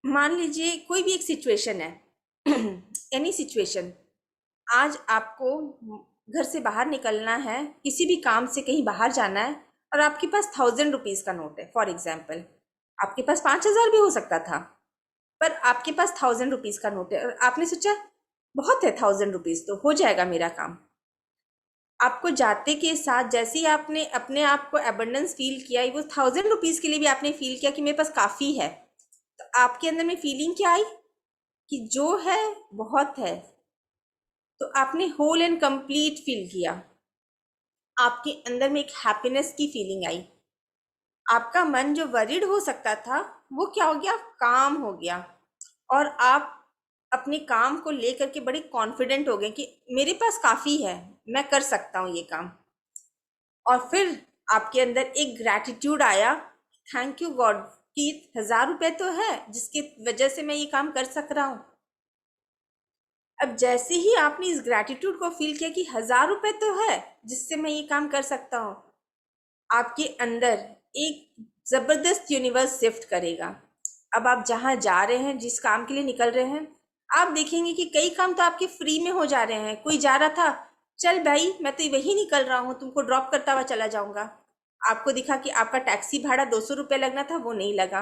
मान लीजिए कोई भी एक सिचुएशन है, एनी सिचुएशन। आज आपको घर से बाहर निकलना है, किसी भी काम से कहीं बाहर जाना है, और आपके पास 1000 रुपीज का नोट है। फॉर एग्जाम्पल, आपके पास 5000 भी हो सकता था, पर आपके पास 1000 रुपीज का नोट है और आपने सोचा बहुत है 1000 रुपीज, तो हो जाएगा मेरा काम। आपको जाते के साथ जैसे ही आपने अपने आप को एबंडेंस फील किया, वो 1000 रुपीज के लिए भी आपने फील किया कि मेरे पास काफी है, तो आपके अंदर में फीलिंग क्या आई कि जो है बहुत है। तो आपने होल एंड कंप्लीट फील किया, आपके अंदर में एक हैप्पीनेस की फीलिंग आई। आपका मन जो वरीड हो सकता था, वो क्या हो गया, काम हो गया। और आप अपने काम को लेकर के बड़े कॉन्फिडेंट हो गए कि मेरे पास काफ़ी है, मैं कर सकता हूँ ये काम। और फिर आपके अंदर एक ग्रैटिट्यूड आया, थैंक यू गॉड कि 1000 रुपये तो है जिसकी वजह से मैं ये काम कर सक रहा हूँ। अब जैसे ही आपने इस ग्रैटिट्यूड को फील किया कि 1000 रुपये तो है जिससे मैं ये काम कर सकता हूँ, आपके अंदर एक जबरदस्त यूनिवर्स शिफ्ट करेगा। अब आप जहाँ जा रहे हैं, जिस काम के लिए निकल रहे हैं, आप देखेंगे कि कई काम तो आपके फ्री में हो जा रहे हैं। कोई जा रहा था, चल भाई मैं तो वही निकल रहा हूँ, तुमको ड्रॉप करता हुआ चला जाऊंगा। आपको दिखा कि आपका टैक्सी भाड़ा 200 रुपये लगना था, वो नहीं लगा।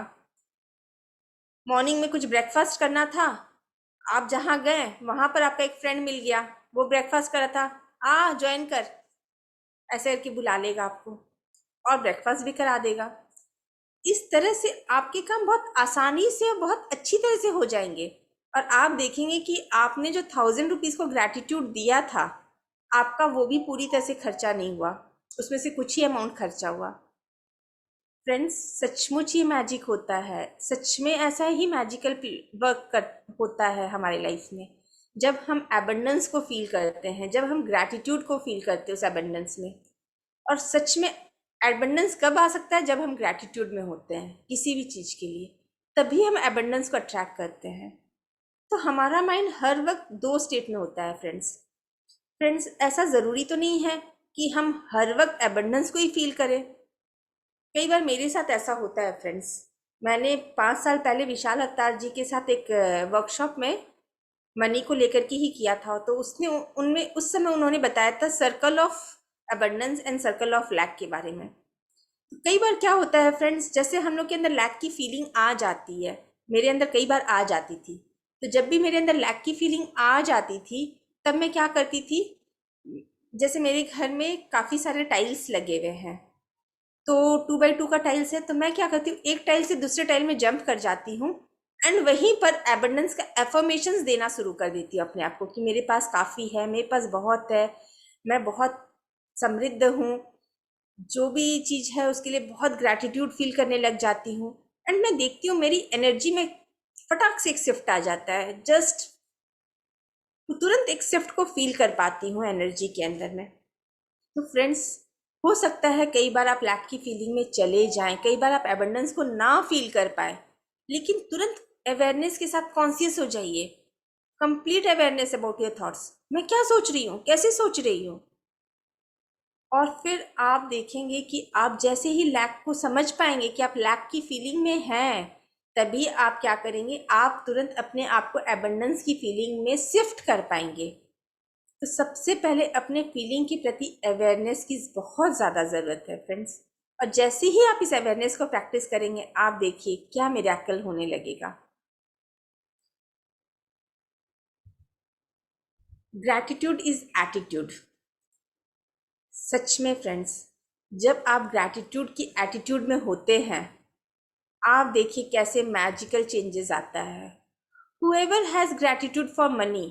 मॉर्निंग में कुछ ब्रेकफास्ट करना था, आप जहाँ गए वहां पर आपका एक फ्रेंड मिल गया, वो ब्रेकफास्ट कर रहा था, आ ज्वाइन कर, ऐसे करके बुला लेगा आपको और ब्रेकफास्ट भी करा देगा। इस तरह से आपके काम बहुत आसानी से और बहुत अच्छी तरह से हो जाएंगे। और आप देखेंगे कि आपने जो 1000 रुपीज को ग्रैटिट्यूड दिया था, आपका वो भी पूरी तरह से खर्चा नहीं हुआ, उसमें से कुछ ही अमाउंट खर्चा हुआ। फ्रेंड्स, सचमुच ये मैजिक होता है, सच में ऐसा ही मैजिकल वर्क कर होता है हमारे लाइफ में। जब हम एबंडेंस को फील करते हैं, जब हम ग्रैटिट्यूड को फील करते हैं उस एबंडेंस में। और सच में एबंडेंस कब आ सकता है, जब हम ग्रैटिट्यूड में होते हैं किसी भी चीज़ के लिए, तभी हम एबंडेंस को अट्रैक्ट करते हैं। तो हमारा माइंड हर वक्त दो स्टेट में होता है फ्रेंड्स। फ्रेंड्स, ऐसा ज़रूरी तो नहीं है कि हम हर वक्त एबंडेंस को ही फील करें। कई बार मेरे साथ ऐसा होता है फ्रेंड्स। मैंने 5 साल पहले विशाल अवतार जी के साथ एक वर्कशॉप में मनी को लेकर के ही किया था, तो उसने उनमें उस समय उन्होंने बताया था circle of abundance and circle of lack के बारे में। कई बार क्या होता है फ्रेंड्स, जैसे हम लोग के अंदर लैक की फीलिंग आ जाती है, मेरे अंदर कई बार आ जाती थी। तो जब भी मेरे अंदर लैक की फीलिंग आ जाती थी, तब मैं क्या करती थी, जैसे मेरे घर में काफ़ी सारे टाइल्स लगे हुए हैं, तो 2x2 का टाइल्स है, तो मैं क्या करती हूँ, एक टाइल से दूसरे टाइल में जंप कर जाती हूँ एंड वहीं पर एबंडेंस का एफर्मेशंस देना शुरू कर देती हूँ अपने आप को कि मेरे पास काफ़ी है, मेरे पास बहुत है, मैं बहुत समृद्ध हूँ। जो भी चीज़ है उसके लिए बहुत ग्रैटिट्यूड फील करने लग जाती हूँ। एंड मैं देखती हूँ मेरी एनर्जी में फटाक से एक शिफ्ट आ जाता है, जस्ट तुरंत एक शिफ्ट को फील कर पाती हूँ एनर्जी के अंदर में। तो फ्रेंड्स, हो सकता है कई बार आप लैक की फीलिंग में चले जाएं, कई बार आप एबंडेंस को ना फील कर पाए, लेकिन तुरंत अवेयरनेस के साथ कॉन्शियस हो जाइए। Complete awareness about your thoughts, मैं क्या सोच रही हूँ, कैसे सोच रही हूँ। और फिर आप देखेंगे कि आप जैसे ही लैक को समझ पाएंगे कि आप लैक की फीलिंग में हैं, तभी आप क्या करेंगे, आप तुरंत अपने आप को एबंडेंस की फीलिंग में शिफ्ट कर पाएंगे। तो सबसे पहले अपने फीलिंग के प्रति अवेयरनेस की बहुत ज़्यादा ज़रूरत है फ्रेंड्स। और जैसे ही आप इस अवेयरनेस को प्रैक्टिस करेंगे, आप देखिए क्या मिरेकल होने लगेगा। Gratitude is attitude. सच में फ्रेंड्स, जब आप ग्रैटिट्यूड की एटीट्यूड में होते हैं, आप देखिए कैसे मैजिकल चेंजेस आता है। However has gratitude for money,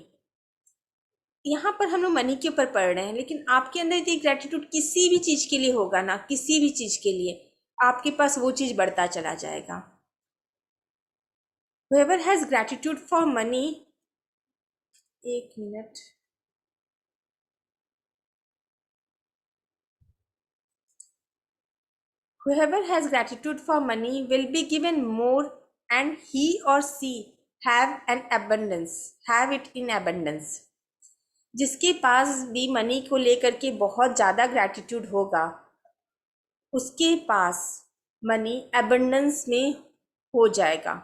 यहाँ पर हम लोग मनी के ऊपर पढ़ रहे हैं, लेकिन आपके अंदर यदि ग्रैटिट्यूड किसी भी चीज़ के लिए होगा ना, किसी भी चीज़ के लिए, आपके पास वो चीज़ बढ़ता चला जाएगा। whoever has gratitude for money, एक minute, whoever has gratitude for money will be given more, and he or she have it in abundance। जिसके पास भी मनी को लेकर के बहुत ज़्यादा ग्रैटिट्यूड होगा, उसके पास मनी एबंडेंस में हो जाएगा।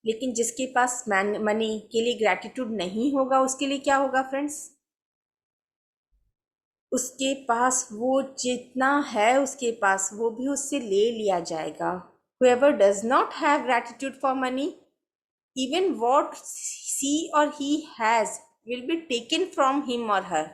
लेकिन जिसके पास मनी के लिए ग्रैटिट्यूड नहीं होगा, उसके लिए क्या होगा फ्रेंड्स? उसके पास वो जितना है, उसके पास वो भी उससे ले लिया जाएगा। Whoever does not have gratitude for money, even what she or he has will be taken from him or her.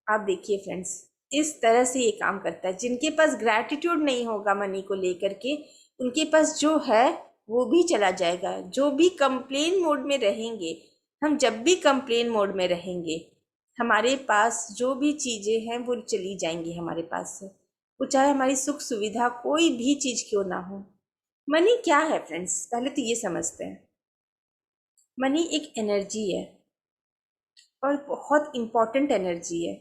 आप देखिए फ्रेंड्स, इस तरह से ये काम करता है। जिनके पास ग्रैटिट्यूड नहीं होगा मनी को लेकर के, उनके पास जो है वो भी चला जाएगा। जो भी कंप्लेन मोड में रहेंगे, हम जब भी कंप्लेन मोड में रहेंगे, हमारे पास जो भी चीज़ें हैं वो चली जाएंगी हमारे पास से, वो चाहे हमारी सुख सुविधा कोई भी चीज़ क्यों ना हो। मनी क्या है फ्रेंड्स? पहले तो ये समझते हैं। मनी एक एनर्जी है और बहुत इम्पॉर्टेंट एनर्जी है।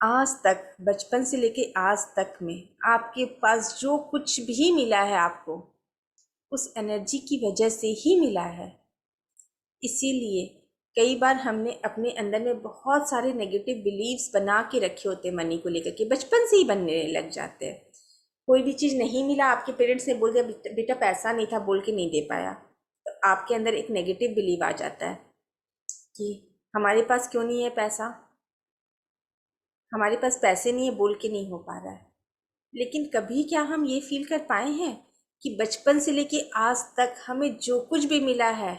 आज तक, बचपन से लेके आज तक में आपके पास जो कुछ भी मिला है आपको, उस एनर्जी की वजह से ही मिला है। इसीलिए कई बार हमने अपने अंदर में बहुत सारे नेगेटिव बिलीव्स बना के रखे होते हैं मनी को लेकर के, बचपन से ही बनने लग जाते हैं। कोई भी चीज़ नहीं मिला, आपके पेरेंट्स ने बोल दिया बेटा पैसा नहीं था, बोल के नहीं दे पाया, तो आपके अंदर एक नेगेटिव बिलीव आ जाता है कि हमारे पास क्यों नहीं है पैसा, हमारे पास पैसे नहीं है, बोल के नहीं हो पा रहा है। लेकिन कभी क्या हम ये फील कर पाए हैं कि बचपन से लेके आज तक हमें जो कुछ भी मिला है,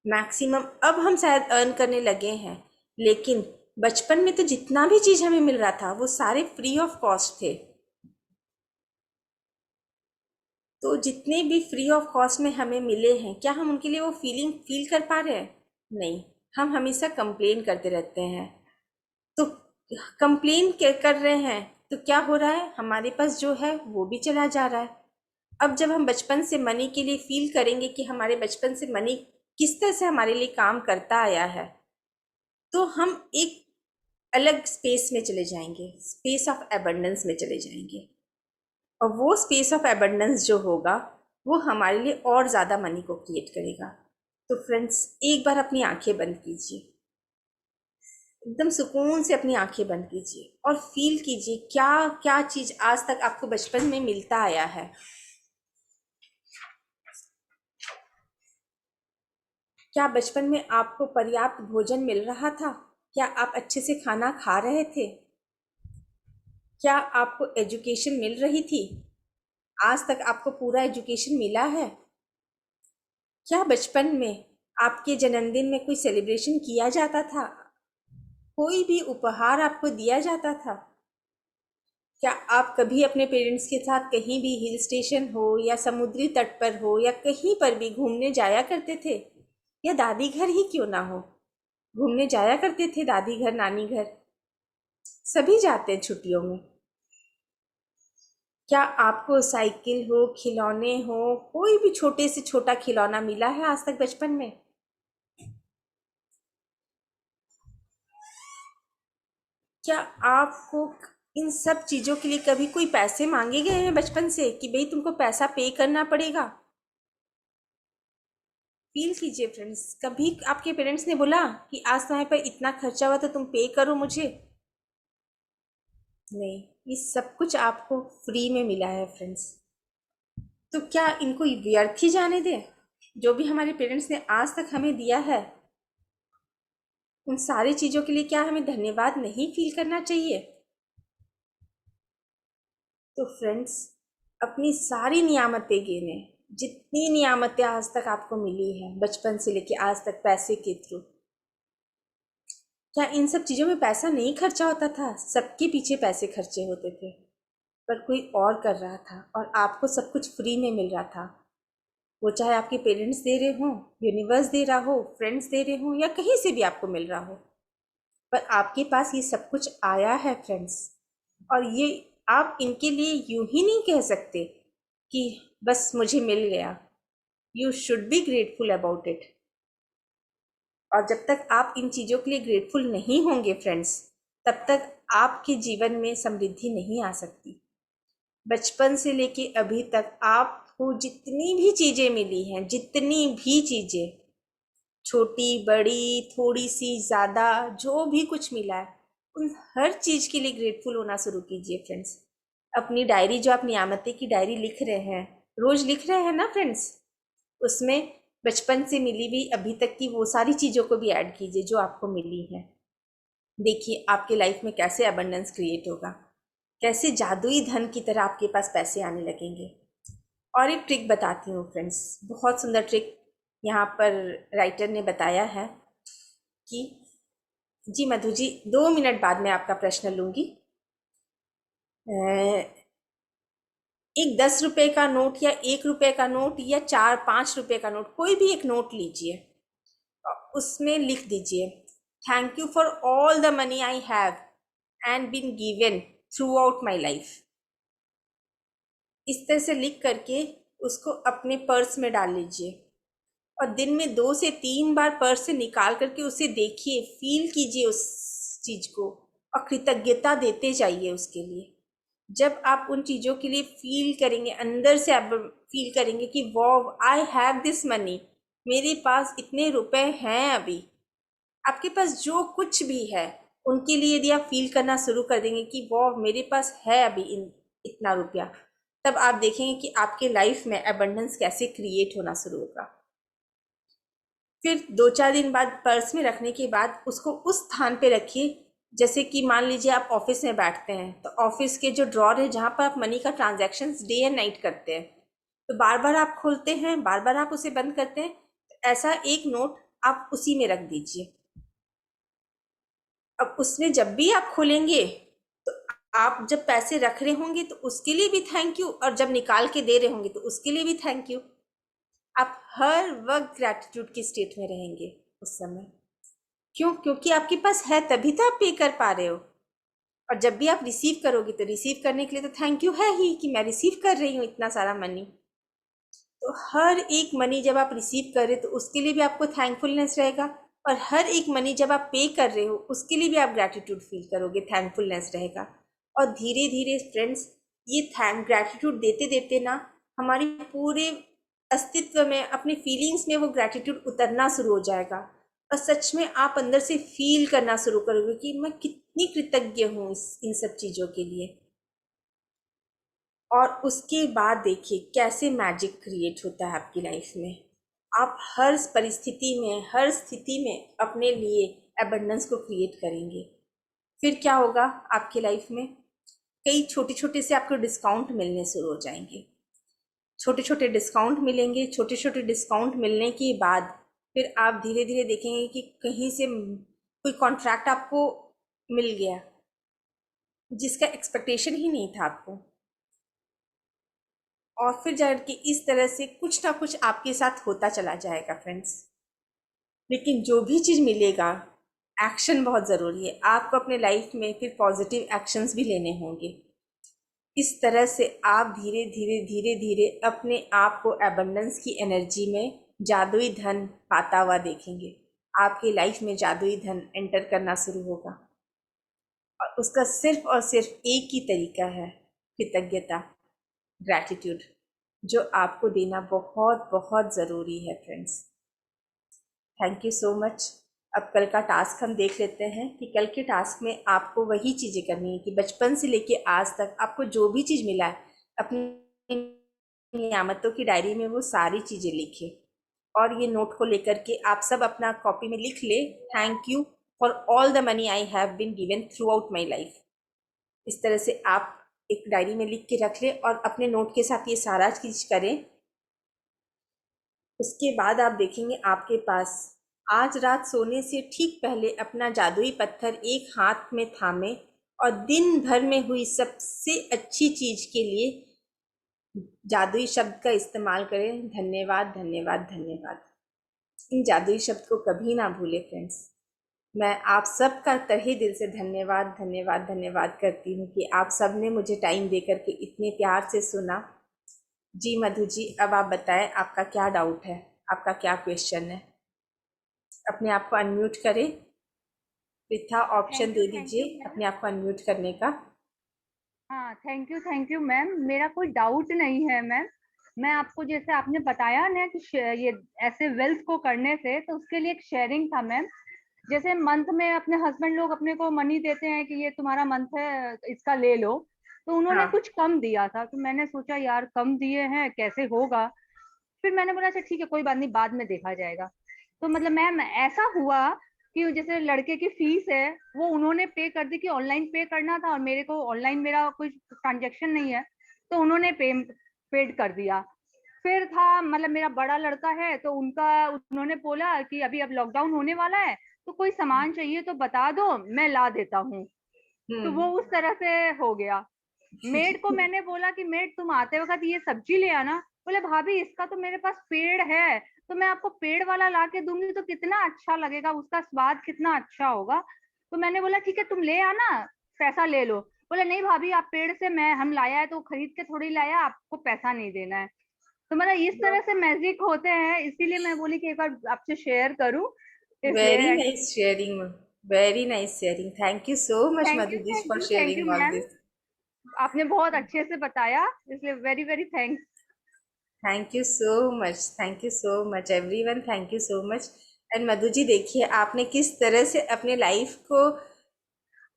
मैक्सिमम अब हम शायद अर्न करने लगे हैं, लेकिन बचपन में तो जितना भी चीज़ हमें मिल रहा था वो सारे फ्री ऑफ कॉस्ट थे। तो जितने भी फ्री ऑफ कॉस्ट में हमें मिले हैं, क्या हम उनके लिए वो फीलिंग फील कर पा रहे हैं? नहीं, हम हमेशा कंप्लेन करते रहते हैं। तो कंप्लेन कर रहे हैं तो क्या हो रहा है, हमारे पास जो है वो भी चला जा रहा है। अब जब हम बचपन से मनी के लिए फील करेंगे कि हमारे बचपन से मनी किस तरह से हमारे लिए काम करता आया है, तो हम एक अलग स्पेस में चले जाएंगे, स्पेस ऑफ एबंडेंस में चले जाएंगे। और वो स्पेस ऑफ एबंडेंस जो होगा वो हमारे लिए और ज़्यादा मनी को क्रिएट करेगा। तो फ्रेंड्स, एक बार अपनी आंखें बंद कीजिए, एकदम सुकून से अपनी आंखें बंद कीजिए और फील कीजिए क्या क्या चीज़ आज तक आपको बचपन में मिलता आया है। क्या बचपन में आपको पर्याप्त भोजन मिल रहा था? क्या आप अच्छे से खाना खा रहे थे? क्या आपको एजुकेशन मिल रही थी? आज तक आपको पूरा एजुकेशन मिला है? क्या बचपन में आपके जन्मदिन में कोई सेलिब्रेशन किया जाता था? कोई भी उपहार आपको दिया जाता था? क्या आप कभी अपने पेरेंट्स के साथ कहीं भी हिल स्टेशन हो या समुद्री तट पर हो या कहीं पर भी घूमने जाया करते थे? या दादी घर ही क्यों ना हो, घूमने जाया करते थे दादी घर, नानी घर, सभी जाते हैं छुट्टियों में। क्या आपको साइकिल हो, खिलौने हो, कोई भी छोटे से छोटा खिलौना मिला है आज तक बचपन में? क्या आपको इन सब चीज़ों के लिए कभी कोई पैसे मांगे गए हैं बचपन से कि भाई तुमको पैसा पे करना पड़ेगा? फील कीजिए फ्रेंड्स, कभी आपके पेरेंट्स ने बोला कि आज तुम्हारे पर इतना खर्चा हुआ तो तुम पे करो मुझे? नहीं, ये सब कुछ आपको फ्री में मिला है फ्रेंड्स। तो क्या इनको व्यर्थ ही जाने दें? जो भी हमारे पेरेंट्स ने आज तक हमें दिया है, उन सारी चीज़ों के लिए क्या हमें धन्यवाद नहीं फील करना चाहिए? तो फ्रेंड्स, अपनी सारी नियामतें गिने, जितनी नियामतें आज तक आपको मिली है बचपन से लेके आज तक पैसे के थ्रू, क्या इन सब चीज़ों में पैसा नहीं खर्चा होता था? सबके पीछे पैसे खर्चे होते थे, पर कोई और कर रहा था और आपको सब कुछ फ्री में मिल रहा था। वो चाहे आपके पेरेंट्स दे रहे हों, यूनिवर्स दे रहा हो, फ्रेंड्स दे रहे हों, या कहीं से भी आपको मिल रहा हो, पर आपके पास ये सब कुछ आया है फ्रेंड्स। और ये आप इनके लिए यूं ही नहीं कह सकते कि बस मुझे मिल गया। You should be grateful about it. और जब तक आप इन चीज़ों के लिए ग्रेटफुल नहीं होंगे फ्रेंड्स, तब तक आपके जीवन में समृद्धि नहीं आ सकती। बचपन से लेके अभी तक आपको जितनी भी चीज़ें मिली हैं, जितनी भी चीज़ें, छोटी बड़ी थोड़ी सी ज़्यादा, जो भी कुछ मिला है, उन हर चीज़ के लिए ग्रेटफुल होना शुरू कीजिए फ्रेंड्स। अपनी डायरी, जो आप नियामतें की डायरी लिख रहे हैं, रोज़ लिख रहे हैं ना फ्रेंड्स, उसमें बचपन से मिली हुई अभी तक की वो सारी चीज़ों को भी ऐड कीजिए जो आपको मिली है। देखिए आपके लाइफ में कैसे अबंडेंस क्रिएट होगा, कैसे जादुई धन की तरह आपके पास पैसे आने लगेंगे। और एक ट्रिक बताती हूँ फ्रेंड्स, बहुत सुंदर ट्रिक यहाँ पर राइटर ने बताया है कि जी मधु जी, 2 मिनट बाद में आपका प्रश्न लूँगी। एक 10 रुपए का नोट या 1 रुपए का नोट या 4-5 रुपए का नोट, कोई भी एक नोट लीजिए, उसमें लिख दीजिए thank you for all the money I have and been given throughout my life. इस तरह से लिख करके उसको अपने पर्स में डाल लीजिए और दिन में 2 से 3 बार पर्स से निकाल करके उसे देखिए, फील कीजिए उस चीज को और कृतज्ञता देते जाइए उसके लिए। जब आप उन चीज़ों के लिए फील करेंगे, अंदर से आप फील करेंगे कि वाह आई हैव दिस मनी, मेरे पास इतने रुपए हैं, अभी आपके पास जो कुछ भी है उनके लिए यदि आप फील करना शुरू कर देंगे कि वाह मेरे पास है अभी इतना रुपया, तब आप देखेंगे कि आपके लाइफ में अबंडेंस कैसे क्रिएट होना शुरू होगा। फिर 2-4 दिन बाद पर्स में रखने के बाद उसको उस स्थान पे रखिए, जैसे कि मान लीजिए आप ऑफिस में बैठते हैं तो ऑफिस के जो ड्रॉर है जहाँ पर आप मनी का ट्रांजैक्शंस डे एंड नाइट करते हैं, तो बार बार आप खोलते हैं, बार बार आप उसे बंद करते हैं, तो ऐसा एक नोट आप उसी में रख दीजिए। अब उसमें जब भी आप खोलेंगे तो आप जब पैसे रख रहे होंगे तो उसके लिए भी थैंक यू, और जब निकाल के दे रहे होंगे तो उसके लिए भी थैंक यू। आप हर वक्त ग्रैटिट्यूड की स्टेट में रहेंगे उस समय। क्यों? क्योंकि आपके पास है तभी तो आप पे कर पा रहे हो। और जब भी आप रिसीव करोगे तो रिसीव करने के लिए तो थैंक यू है ही कि मैं रिसीव कर रही हूँ इतना सारा मनी। तो हर एक मनी जब आप रिसीव कर रहे हो तो उसके लिए भी आपको थैंकफुलनेस रहेगा, और हर एक मनी जब आप पे कर रहे हो उसके लिए भी आप ग्रैटिट्यूड फील करोगे, थैंकफुलनेस रहेगा। और धीरे धीरे फ्रेंड्स, ये ग्रैटिट्यूड देते देते ना हमारी पूरे अस्तित्व में, अपने फीलिंग्स में वो ग्रैटिट्यूड उतरना शुरू हो जाएगा, और सच में आप अंदर से फील करना शुरू करोगे कि मैं कितनी कृतज्ञ हूँ इन सब चीज़ों के लिए। और उसके बाद देखिए कैसे मैजिक क्रिएट होता है आपकी लाइफ में। आप हर परिस्थिति में, हर स्थिति में अपने लिए एबंडेंस को क्रिएट करेंगे। फिर क्या होगा आपकी लाइफ में, कई छोटे छोटे से आपको डिस्काउंट मिलने शुरू हो जाएंगे। छोटे छोटे डिस्काउंट मिलेंगे, छोटे छोटे डिस्काउंट मिलने के बाद फिर आप धीरे धीरे देखेंगे कि कहीं से कोई कॉन्ट्रैक्ट आपको मिल गया जिसका एक्सपेक्टेशन ही नहीं था आपको, और फिर जाकर इस तरह से कुछ ना कुछ आपके साथ होता चला जाएगा फ्रेंड्स। लेकिन जो भी चीज़ मिलेगा, एक्शन बहुत ज़रूरी है। आपको अपने लाइफ में फिर पॉजिटिव एक्शंस भी लेने होंगे। इस तरह से आप धीरे धीरे धीरे धीरे अपने आप को एबंडेंस की एनर्जी में जादुई धन पाता हुआ देखेंगे। आपकी लाइफ में जादुई धन एंटर करना शुरू होगा, और उसका सिर्फ और सिर्फ एक ही तरीका है, कृतज्ञता, ग्रैटिट्यूड, जो आपको देना बहुत बहुत ज़रूरी है friends. Thank you so much. अब कल का टास्क हम देख लेते हैं कि कल के टास्क में आपको वही चीज़ें करनी है कि बचपन से लेके आज तक आपको जो भी चीज़ मिला है अपनी नियामतों की डायरी में वो सारी चीज़ें लिखें, और ये नोट को लेकर के आप सब अपना कॉपी में लिख ले thank you for all the money I have been given throughout my life. इस तरह से आप एक डायरी में लिख के रख ले और अपने नोट के साथ ये सारा चीज़ करें। उसके बाद आप देखेंगे आपके पास आज रात सोने से ठीक पहले अपना जादुई पत्थर एक हाथ में थामे और दिन भर में हुई सबसे अच्छी चीज़ के लिए जादुई शब्द का इस्तेमाल करें, धन्यवाद धन्यवाद धन्यवाद। इन जादुई शब्द को कभी ना भूलें फ्रेंड्स। मैं आप सबका तहे दिल से धन्यवाद धन्यवाद धन्यवाद करती हूँ कि आप सब ने मुझे टाइम दे करके इतने प्यार से सुना। जी मधु जी, अब आप बताएं आपका क्या डाउट है, आपका क्या क्वेश्चन है। अपने आप को अनम्यूट करें, पृथा ऑप्शन दे थैंक दीजिए यू मैम। अपने आप को अनम्यूट करने का। हाँ, थैंक यू मैम। मेरा कोई डाउट नहीं है मैम। मैं आपको जैसे आपने बताया ना कि ये ऐसे वेल्थ को करने से, तो उसके लिए एक शेयरिंग था मैम। जैसे मंथ में अपने हस्बैंड लोग अपने को मनी देते हैं कि ये तुम्हारा मंथ है, इसका ले लो। तो उन्होंने हाँ कुछ कम दिया था, तो मैंने सोचा यार कम दिए हैं कैसे होगा। फिर मैंने बोला अच्छा ठीक है कोई बात नहीं, बाद में देखा जाएगा। तो मतलब मैम ऐसा हुआ कि जैसे लड़के की फीस है वो उन्होंने पे कर दी, कि ऑनलाइन पे करना था और मेरे को ऑनलाइन मेरा कोई ट्रांजेक्शन नहीं है, तो उन्होंने पेड कर दिया। फिर था मतलब मेरा बड़ा लड़का है तो उनका उन्होंने बोला कि अभी अब लॉकडाउन होने वाला है तो कोई सामान चाहिए तो बता दो मैं ला देता हूँ। तो वो उस तरह से हो गया। मेड को मैंने बोला कि मेड तुम आते वक्त ये सब्जी ले आना। बोले भाभी इसका तो मेरे पास पेड़ है, तो मैं आपको पेड़ वाला ला के दूंगी तो कितना अच्छा लगेगा, उसका स्वाद कितना अच्छा होगा। तो मैंने बोला ठीक है तुम ले आना, पैसा ले लो। बोले नहीं भाभी आप पेड़ से, मैं हम लाया है तो खरीद के थोड़ी लाया, आपको पैसा नहीं देना है। तो मतलब इस तरह से मैजिक होते हैं, इसीलिए मैं बोली कि एक बार आपसे शेयर करूं, वेरी इसलिए। Nice sharing, very nice sharing, thank you so much thank you Madhu ji thank for you thank you sharing all ma'am, this. आपने बहुत अच्छे से बताया, इसलिए very very thanks. Thank you so much, thank you so much everyone, thank you so much. And Madhu ji देखिए आपने किस तरह से अपने लाइफ को,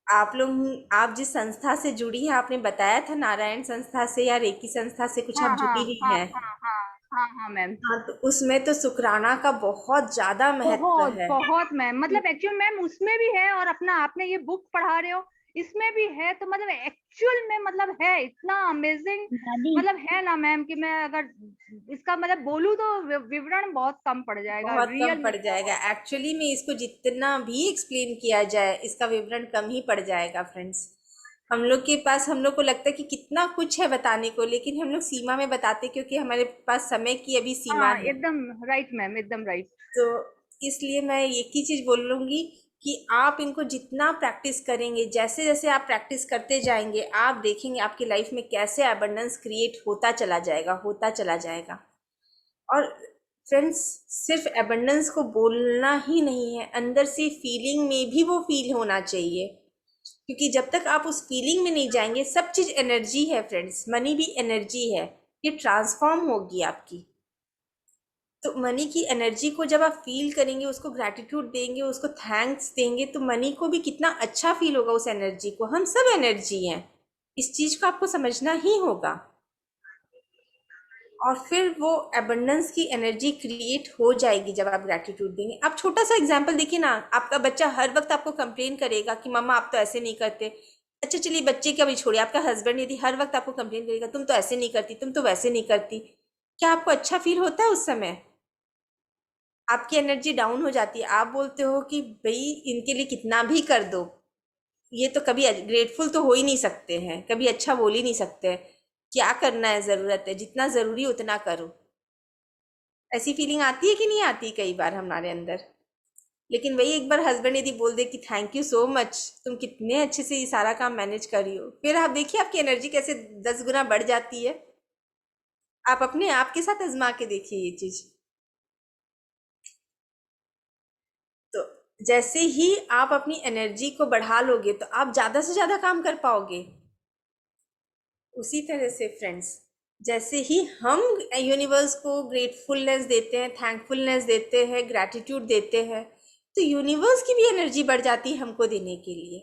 आप जिस संस्था से जुड़ी हैं, आपने बताया था नारायण संस्था से या रेकी संस्था से कुछ हाँ आप हाँ जुड़ी हुई हाँ हैं। हाँ हाँ हाँ हाँ मैम। हाँ तो उसमें तो शुक्राना का बहुत ज्यादा महत्व बहुत है। बहुत मैम, मतलब एक्चुअल मैम उसमें भी है, और अपना आपने ये बुक पढ़ा रहे हो इसमें भी है, तो मतलब एक्चुअल में मतलब है इतना अमेजिंग, दादी मतलब है ना मैम कि मैं अगर इसका मतलब बोलूँ तो विवरण बहुत कम पड़ जाएगा, बहुत कम रियल में पड़ जाएगा बहुत। एक्चुअली में, इसको जितना भी एक्सप्लेन किया जाए इसका विवरण कम ही पड़ जाएगा फ्रेंड्स। हम लोग के पास, हम लोग को लगता है कि कितना कुछ है बताने को, लेकिन हम लोग सीमा में बताते क्योंकि हमारे पास समय की अभी सीमा हाँ है। एकदम राइट मैम, एकदम राइट। तो इसलिए मैं एक ही चीज़ बोलूँगी कि आप इनको जितना प्रैक्टिस करेंगे, जैसे जैसे आप प्रैक्टिस करते जाएंगे, आप देखेंगे आपकी लाइफ में कैसे अबंडेंस क्रिएट होता चला जाएगा, होता चला जाएगा। और फ्रेंड्स, सिर्फ अबंडेंस को बोलना ही नहीं है, अंदर से फीलिंग में भी वो फील होना चाहिए, क्योंकि जब तक आप उस फीलिंग में नहीं जाएंगे, सब चीज़ एनर्जी है फ्रेंड्स, मनी भी एनर्जी है, ये ट्रांसफॉर्म होगी आपकी। तो मनी की एनर्जी को जब आप फील करेंगे, उसको ग्रैटिट्यूड देंगे, उसको थैंक्स देंगे, तो मनी को भी कितना अच्छा फील होगा उस एनर्जी को। हम सब एनर्जी हैं, इस चीज़ को आपको समझना ही होगा। और फिर वो एबंडेंस की एनर्जी क्रिएट हो जाएगी जब आप ग्रैटिट्यूड देंगे। आप छोटा सा एग्जांपल देखिए ना, आपका बच्चा हर वक्त आपको कंप्लेन करेगा कि मम्मा आप तो ऐसे नहीं करते। अच्छा चलिए बच्चे का भी छोड़िए, आपका हस्बैंड यदि हर वक्त आपको कंप्लेन करेगा तुम तो ऐसे नहीं करती, तुम तो वैसे नहीं करती, क्या आपको अच्छा फील होता है उस समय? आपकी एनर्जी डाउन हो जाती है। आप बोलते हो कि भाई इनके लिए कितना भी कर दो, ये तो कभी ग्रेटफुल तो हो ही नहीं सकते हैं, कभी अच्छा बोल ही नहीं सकते हैं। क्या करना है, ज़रूरत है जितना ज़रूरी उतना करो। ऐसी फीलिंग आती है कि नहीं आती कई बार हमारे अंदर? लेकिन वही एक बार हस्बैंड यदि बोल दे कि थैंक यू सो मच, तुम कितने अच्छे से ये सारा काम मैनेज कर रही हो, फिर आप देखिए आपकी एनर्जी कैसे 10 गुना बढ़ जाती है। आप अपने आप के साथ आजमा के देखिए ये चीज़। तो जैसे ही आप अपनी एनर्जी को बढ़ा लोगे तो आप ज़्यादा से ज़्यादा काम कर पाओगे। उसी तरह से फ्रेंड्स, जैसे ही हम यूनिवर्स को ग्रेटफुलनेस देते हैं, थैंकफुलनेस देते हैं, ग्रैटिट्यूड देते हैं, तो यूनिवर्स की भी एनर्जी बढ़ जाती है हमको देने के लिए।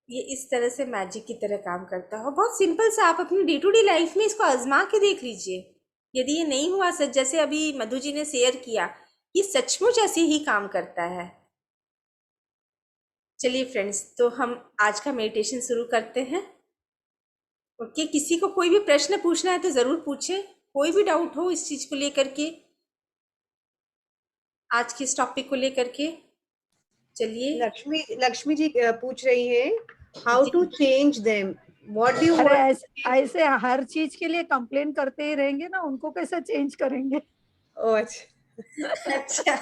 ये इस तरह से मैजिक की तरह काम करता है, और बहुत सिंपल सा आप अपनी डे टू डे लाइफ में इसको आजमा के देख लीजिए। यदि ये नहीं हुआ सच, जैसे अभी मधु जी ने शेयर किया, ये सचमुच ऐसे ही काम करता है। चलिए फ्रेंड्स, तो हम आज का मेडिटेशन शुरू करते हैं। ओके, किसी को कोई भी प्रश्न पूछना है तो ज़रूर पूछें, कोई भी डाउट हो इस चीज़ को लेकर के, आज के इस टॉपिक को लेकर के। चलिए। लक्ष्मी लक्ष्मी जी पूछ रही है हाउ टू जी। Change them, what do you अरे वांट? ऐसे हर चीज के लिए कंप्लेन करते ही रहेंगे ना, उनको कैसे चेंज करेंगे? ओह अच्छा, अच्छा।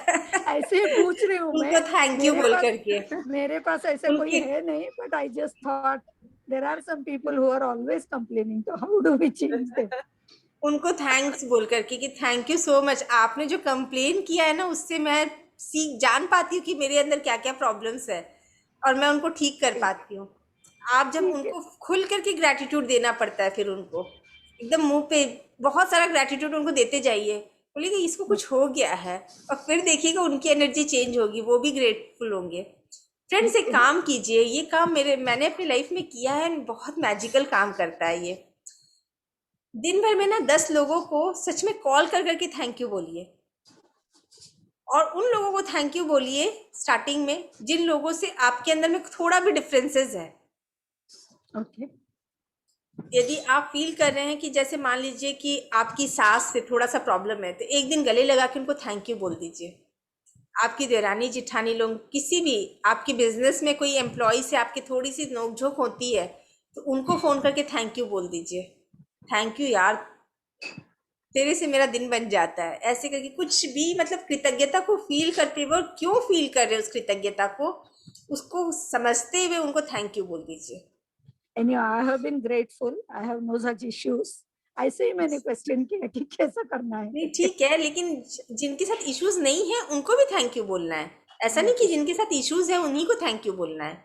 ऐसे ही पूछ रही हूँ मैं। उनको थैंक यू बोल करके मेरे पास ऐसा कोई उनके है नहीं, but I just thought there are some people who are always complaining, तो how do we change them? उनको थैंक्स बोल करके कि थैंक यू सो मच, आपने जो कंप्लेन किया है ना उससे मैं जान पाती हूँ कि मेरे अंदर क्या क्या प्रॉब्लम्स है, और मैं उनको ठीक कर पाती हूँ। आप जब ठीक है। उनको खुल करके ग्रैटिट्यूड देना पड़ता है, फिर उनको एकदम मुंह पे बहुत सारा ग्रैटिट्यूड उनको देते जाइए, बोलिएगा इसको कुछ हो गया है, और फिर देखिएगा उनकी एनर्जी चेंज होगी, वो भी ग्रेटफुल होंगे। फ्रेंड्स, एक काम कीजिए, ये काम मैंने अपनी लाइफ में किया है, बहुत मैजिकल काम करता है ये। दिन भर में ना 10 लोगों को सच में कॉल कर करके थैंक यू बोलिए, और उन लोगों को थैंक यू बोलिए स्टार्टिंग में जिन लोगों से आपके अंदर में थोड़ा भी डिफरेंसेस है। Okay. यदि आप फील कर रहे हैं कि जैसे मान लीजिए कि आपकी सास से थोड़ा सा प्रॉब्लम है, तो एक दिन गले लगा के उनको थैंक यू बोल दीजिए। आपकी देरानी जिठानी लोग, किसी भी आपकी बिजनेस में कोई एम्प्लॉय से आपकी थोड़ी सी नोकझोंक होती है, तो उनको फोन करके थैंक यू बोल दीजिए। थैंक यू यार, तेरे से मेरा दिन बन जाता है। ऐसे करके कुछ भी, मतलब कृतज्ञता को फील करते हुए, और क्यों फील कर रहे हो उस कृतज्ञता को, उसको समझते हुए उनको थैंक यू बोल दीजिए। And I have been grateful. I have no such issues. ऐसे ही मैंने क्वेश्चन किया कि कैसा करना नहीं है। ठीक है, लेकिन जिनके साथ इश्यूज नहीं है उनको भी थैंक यू बोलना है। ऐसा नहीं कि जिनके साथ इश्यूज है उन्हीं को थैंक यू बोलना है,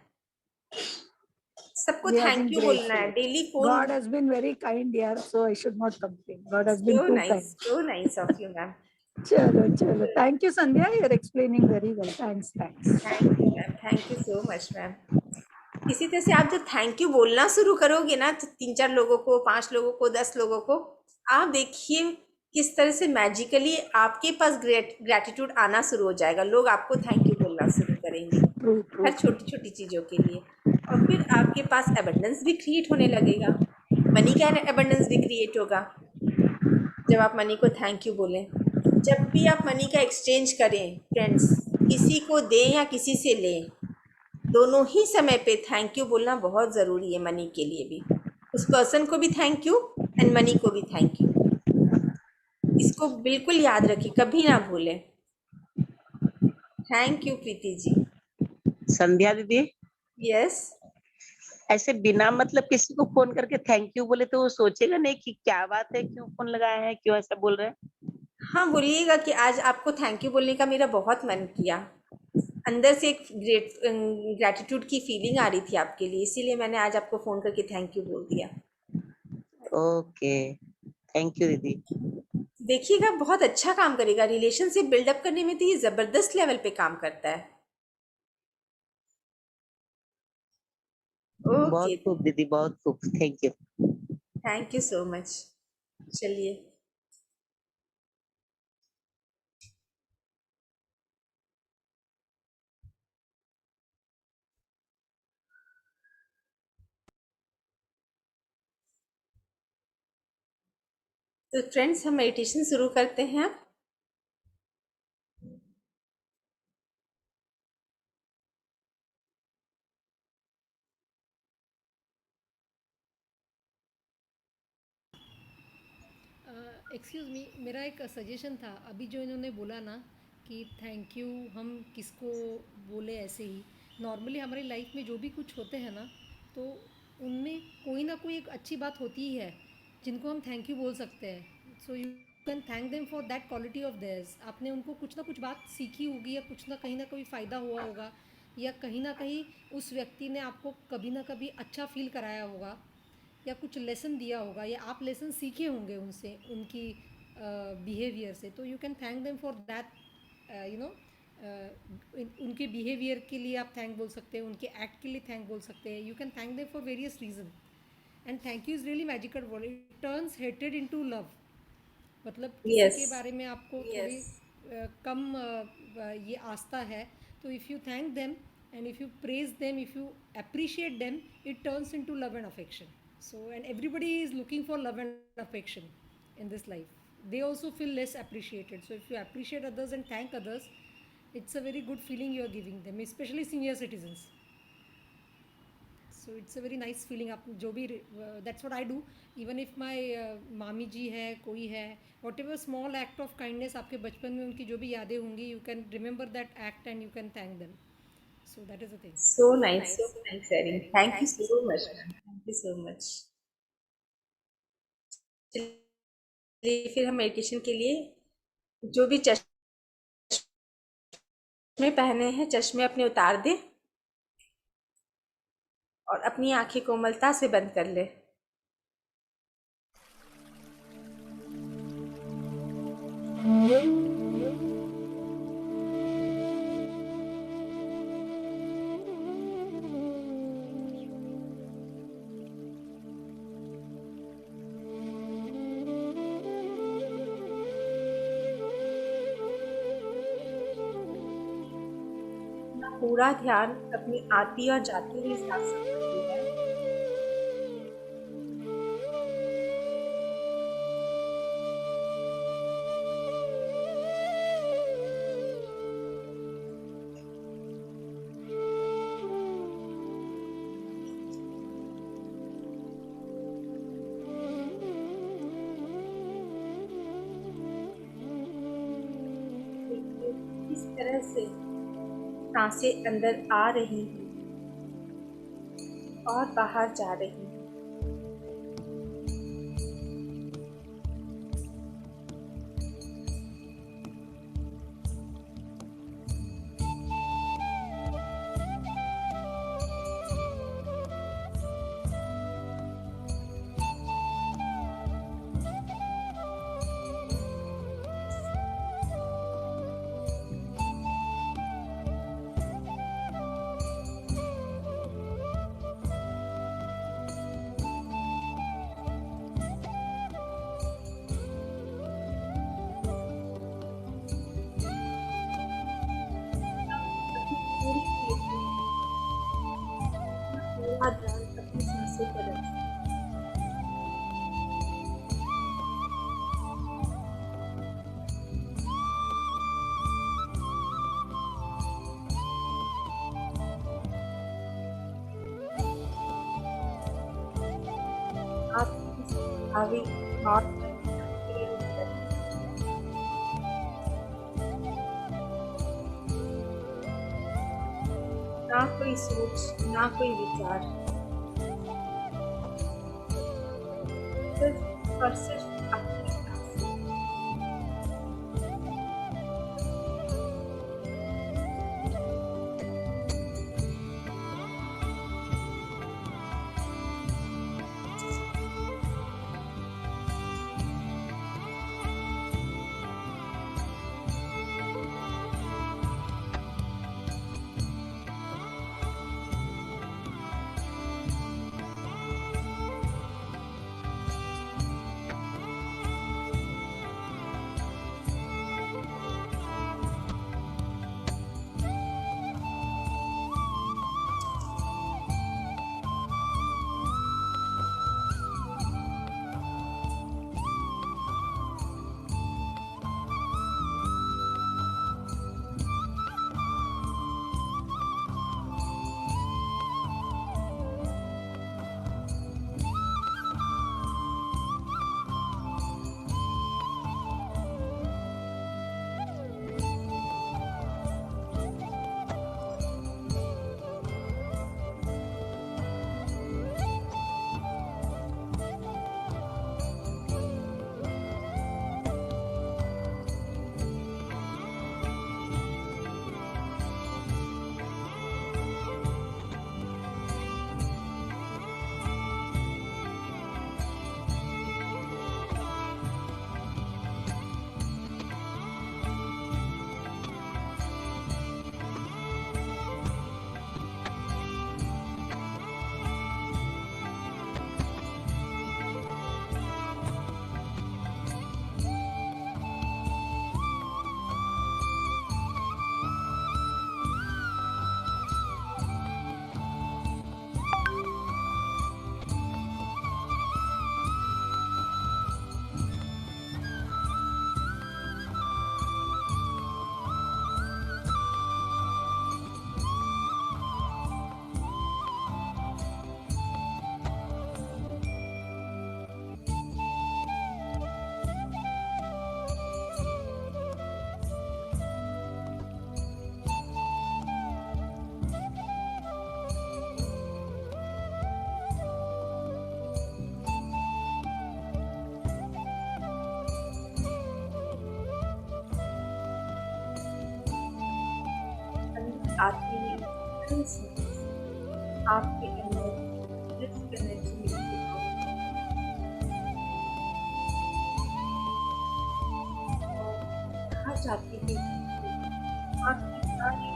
सबको We have thank been you बोलना है। grateful. Daily phone. God has been very kind here, so I should not complain. God has been too kind. So nice of you ma'am. चलो चलो, thank you Sandhya, you're explaining very well. Thanks. Thank you ma'am, thank you so much ma'am. इसी तरह से आप जब thank you बोलना शुरू करोगे ना, तो 3-4 लोगों को, 5 लोगों को, 10 लोगों को, आप देखिए किस तरह से मैजिकली आपके पास ग्रेटिट्यूड आना शुरू हो जाएगा। लोग आपको थैंक यू बोलना शुरू करेंगे True. हर छोटी छोटी चीज़ों के लिए, और फिर आपके पास एबंडेंस भी क्रिएट होने लगेगा। मनी का एबंडेंस भी क्रिएट होगा जब आप मनी को थैंक यू बोलें। जब भी आप मनी का एक्सचेंज करें फ्रेंड्स, किसी को दें या किसी से लें, दोनों ही समय पे थैंक यू बोलना बहुत ज़रूरी है। मनी के लिए भी, उस पर्सन को भी थैंक यू एंड मनी को भी थैंक यू। इसको बिल्कुल याद रखिए, कभी ना भूलें। Thank you Preeti ji. संध्या दीदी, यस। ऐसे बिना मतलब किसी को फोन करके थैंक यू बोले तो वो सोचेगा नहीं कि क्या बात है, क्यों फोन लगाया है, क्यों ऐसा बोल रहे हैं। हाँ, बोलिएगा कि आज आपको थैंक यू बोलने का मेरा बहुत मन किया। अंदर से एक ग्रेटिट्यूड की फीलिंग आ रही थी आपके लिए, इसीलिए मैंने आज आपको फ़ोन करके थैंक यू बोल दिया। ओके, थैंक यू दीदी। देखिएगा बहुत अच्छा काम करेगा, रिलेशनशिप बिल्डअप करने में तो ये ज़बरदस्त लेवल पे काम करता है। ओके, बहुत खूब दीदी, बहुत खूब, thank you. Thank you so much. चलिए, तो फ्रेंड्स हम मेडिटेशन शुरू करते हैं। एक्सक्यूज़ मी, मेरा एक सजेशन था। अभी जो इन्होंने बोला ना कि थैंक यू हम किसको बोले, ऐसे ही नॉर्मली हमारी लाइफ में जो भी कुछ होते हैं ना, तो उनमें कोई ना कोई एक अच्छी बात होती ही है जिनको हम थैंक यू बोल सकते हैं। So you can thank them for that quality of theirs. आपने उनको कुछ ना कुछ बात सीखी होगी, या कुछ ना कोई फ़ायदा हुआ होगा, या कहीं ना कहीं उस व्यक्ति ने आपको कभी ना कभी अच्छा फील कराया होगा, या कुछ लेसन दिया होगा, या आप लेसन सीखे होंगे उनसे, उनकी बिहेवियर से। तो you can thank them for that, you know, उनके बिहेवियर के लिए आप थैंक बोल सकते हैं, उनके एक्ट के लिए थैंक बोल सकते हैं। You can thank them for various reason. And thank you is really magical word, it turns hated into love. मतलब किसी यस, के बारे में आपको थोड़ी यस, कम ये आस्था है, तो if you thank them and if you praise them, if you appreciate them, it turns into love and affection. So, and everybody is looking for love and affection in this life. They also feel less appreciated. So if you appreciate others and thank others, it's a very good feeling you are giving them, especially senior citizens. So it's a very nice feeling. आप जो भी that's what I do. Even if my मामी जी है, कोई है, whatever small act of kindness आपके बचपन में उनकी जो भी यादें होंगी, you can remember that act and you can thank them. So that is the thing. So nice, so nice sharing. Thank you so much ma'am, thank you so much. चलिए फिर हम मेडिटेशन के लिए जो भी चश्मे पहने हैं, चश्मे अपने उतार दें और अपनी आंखें कोमलता से बंद कर लें। पूरा ध्यान अपनी आती और जाती हुई सांसों पर ही है। देखिए किस तरह से सांसें अंदर आ रही हैं और बाहर जा रही हैं। अपनी पूरी फीलिंग, पूरा ध्यान अपनी सांसों पर रखें। आप इस भावी थॉट ना कोई सोच, ना कोई विचार, सिर्फ और सिर्फ अपनी सांस। आती हुई हर सांस आपके अंदर लिफ्ट एनर्जी मिलती है और बाहर जाती हुई आपकी सारी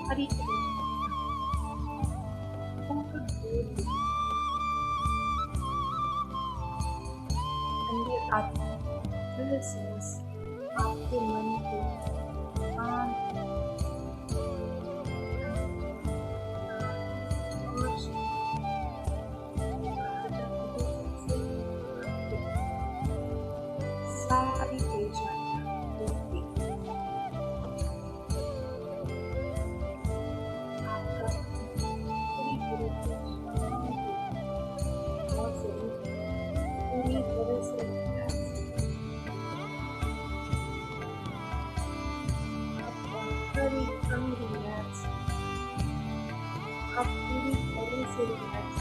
हरी अंदर आती हर सांस आपके मन को शांत से रिलैक्स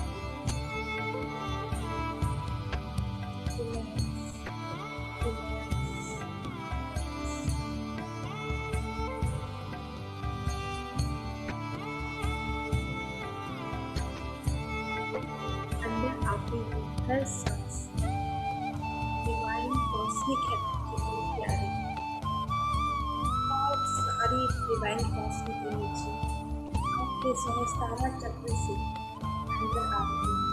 अंदर आती हुई हर सांस डिवाइन कॉस्मिक एनर्जी को प्यारी बहुत सारी डिवाइन कॉस्मिक एनर्जी आपके सहस्त्रारा चक्र से अंदर आ रही है।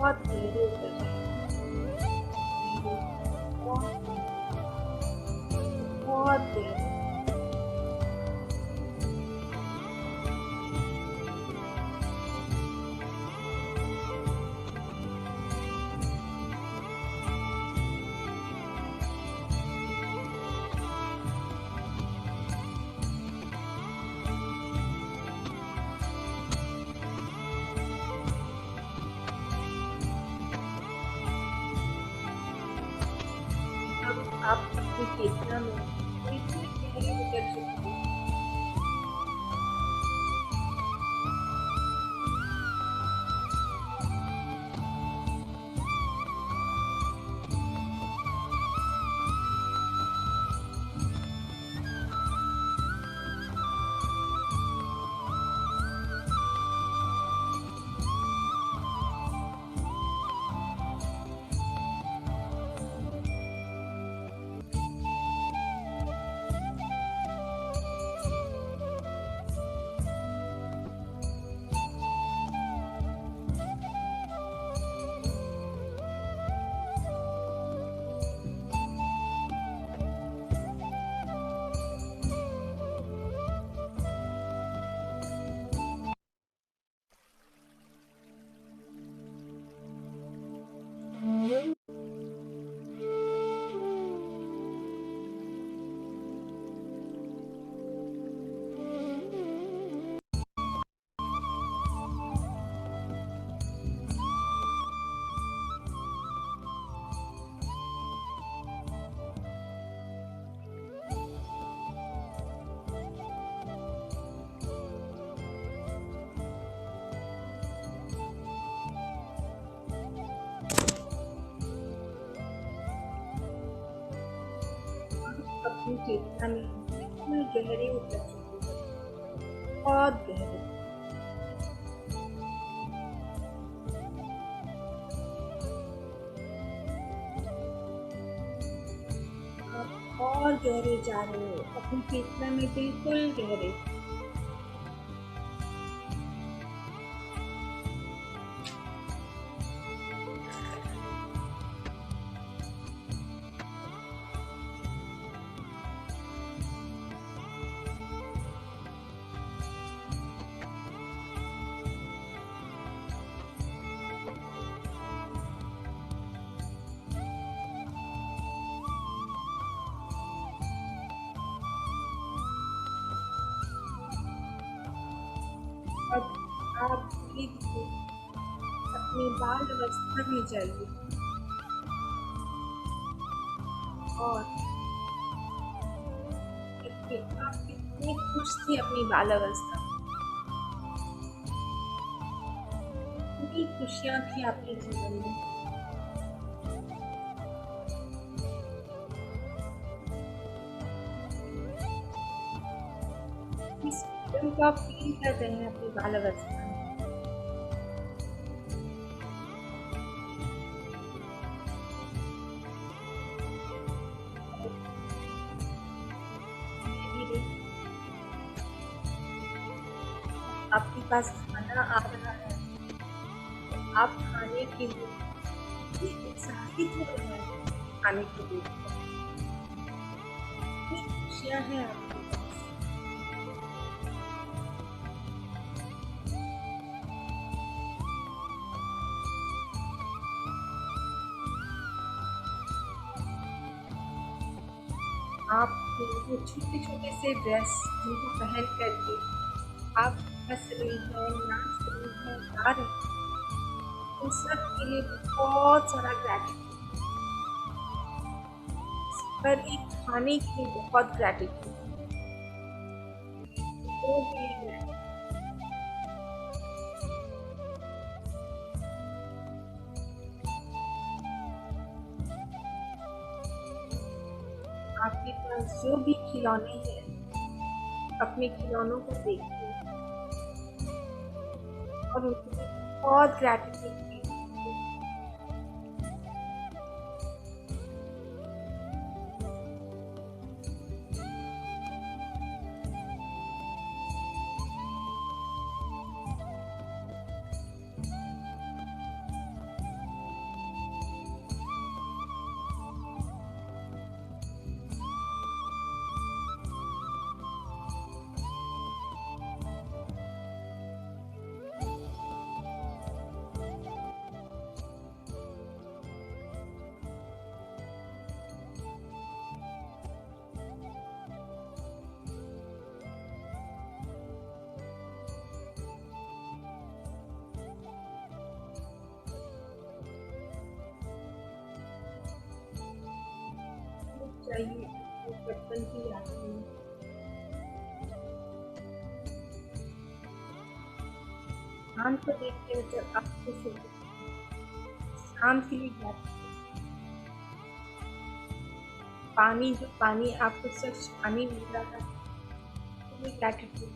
बहुत गहरे उतर रहे हैं। बहुत गहरे अब आप अपनी चेतना में इतनी गहरी उतर चुके हैं। अपनी चेतना में इतनी गहरे उतर चुके हैं। बहुत गहरे आप और गहरे जा रहे हो अपनी चेतना में बिल्कुल गहरे। अब आप धीरे धीरे अपनी बाल अवस्था में जाइए और आप कितने खुश थे अपनी बाल अवस्था में। कितनी खुशियाँ थी आपके जीवन में। इस फ्रीडम को आप फील कर रहे हैं अपनी बाल अवस्था में। धीरे-धीरे आपके पास खाना आ रहा है, आप खाने के लिए उत्साहित हो रहे हैं खाने के लिए। कितनी खुशियाँ हैं आपके पास। आप वो छोटे-छोटे से ड्रेस जिनको पहन कर के आप हँस रही हैं, नाच रही हैं, गा रही हैं, उन सब के लिए बहुत सारा ग्रैटिट्यूड। पर एक खाने के लिए बहुत ग्रैटिट्यूड, लोगों के लिए gratitude। आपके पास जो भी खिलौने हैं, अपने खिलौनों को देखिए और उनके लिए बहुत ग्रैटिट्यूड कीजिए। चाहिए वो बचपन की यादें, चाँद को देख के जब आप खुश होते हैं, चाँद के लिए ग्रैटिट्यूड। पानी, जो पानी आपको स्वच्छ पानी मिल रहा है, उसके लिए ग्रैटिट्यूड।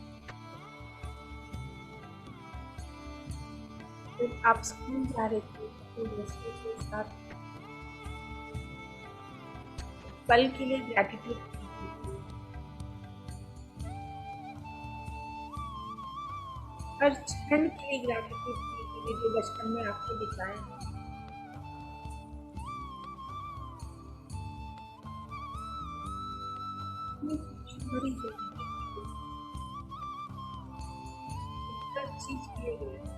जब आप स्कूल जा रहे थे अपने दोस्तों के साथ, पल के लिए ग्रैटिट्यूड कीजिए। हर क्षण के लिए ग्रैटिट्यूड कीजिए जो बचपन में आपने बिताए हैं। अपनी बड़ी जिंदगी हर चीज के लिए ग्रैटिट्यूड।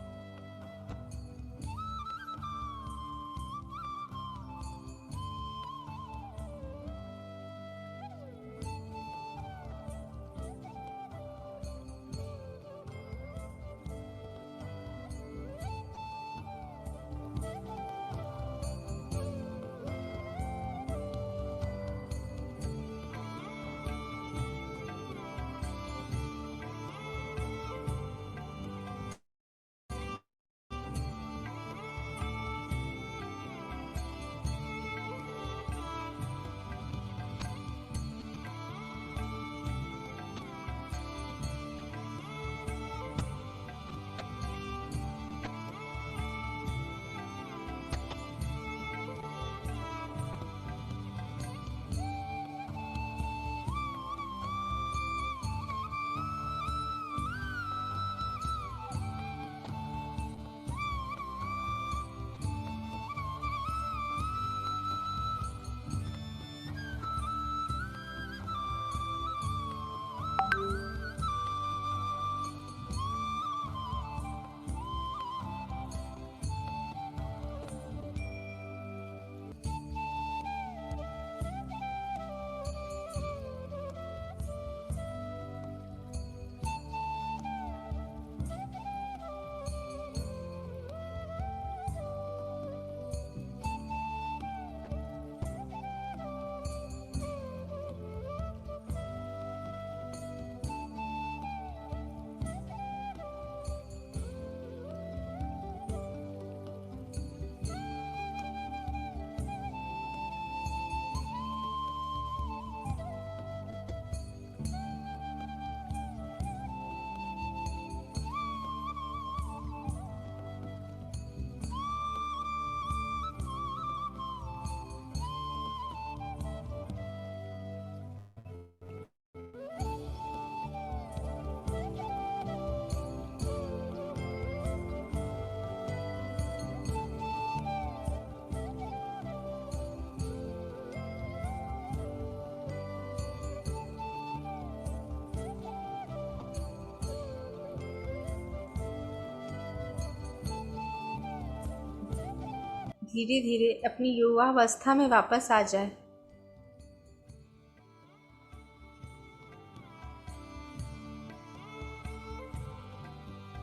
धीरे धीरे अपनी युवावस्था में वापस आ जाए।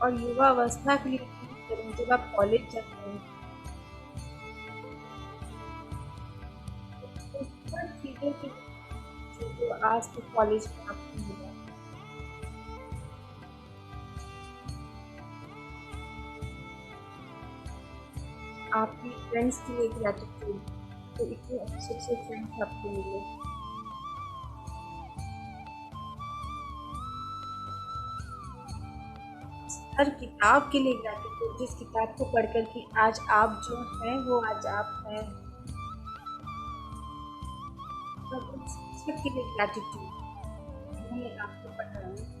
और युवा अवस्था के लिए करें जब आप कॉलेज जाते हैं। तो हर चीज़ों के जो आज तक कॉलेज में आपको मिला, आपके फ्रेंड्स के लिए ग्रैटिट्यूड, तो इतने अच्छे अच्छे फ्रेंड्स आपको मिले। हर किताब के लिए ग्रैटिट्यूड, जिस किताब को पढ़ कर के आज आप जो हैं वो आज आप हैं, और उन शिक्षक के लिए ग्रैटिट्यूड जिन्होंने आपको पढ़ाया।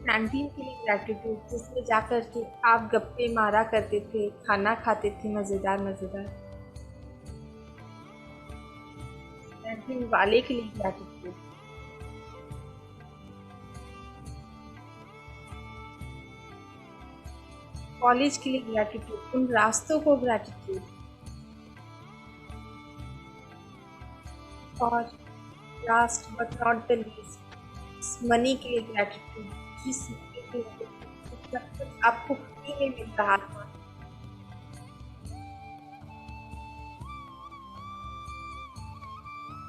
कैंटीन के लिए ग्रैटिट्यूड, जिसमें जाकर के आप गप्पे मारा करते थे, खाना खाते थे मज़ेदार मज़ेदार। कैंटीन वाले के लिए ग्रैटिट्यूड, कॉलेज के लिए ग्रैटिट्यूड, उन रास्तों को ग्रैटिट्यूड, और last but not the least money के लिए ग्रैटिट्यूड, जिस मनी के लिए सब कुछ आपको फ्री में मिल रहा था।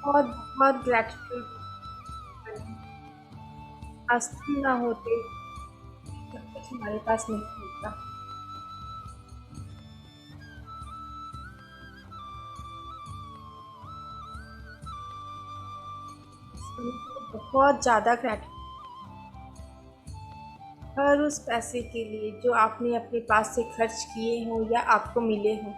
बहुत बहुत ग्रैटिट्यूड, आज तुम ना होते सब कुछ हमारे पास नहीं मिलता। बहुत ज़्यादा ग्रैटिट्यूड हर उस पैसे के लिए जो आपने अपने पास से खर्च किए हों या आपको मिले हों।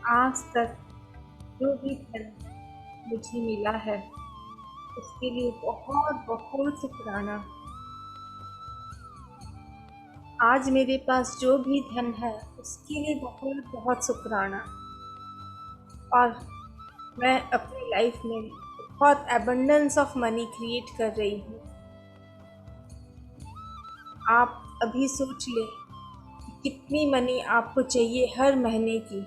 आज तक जो भी धन मुझे मिला है उसके लिए बहुत बहुत शुक्राना। आज मेरे पास जो भी धन है उसके लिए बहुत बहुत शुक्राना। और मैं अपनी लाइफ में बहुत एबंडेंस ऑफ मनी क्रिएट कर रही हूँ। आप अभी सोच लें कि कितनी मनी आपको चाहिए हर महीने की।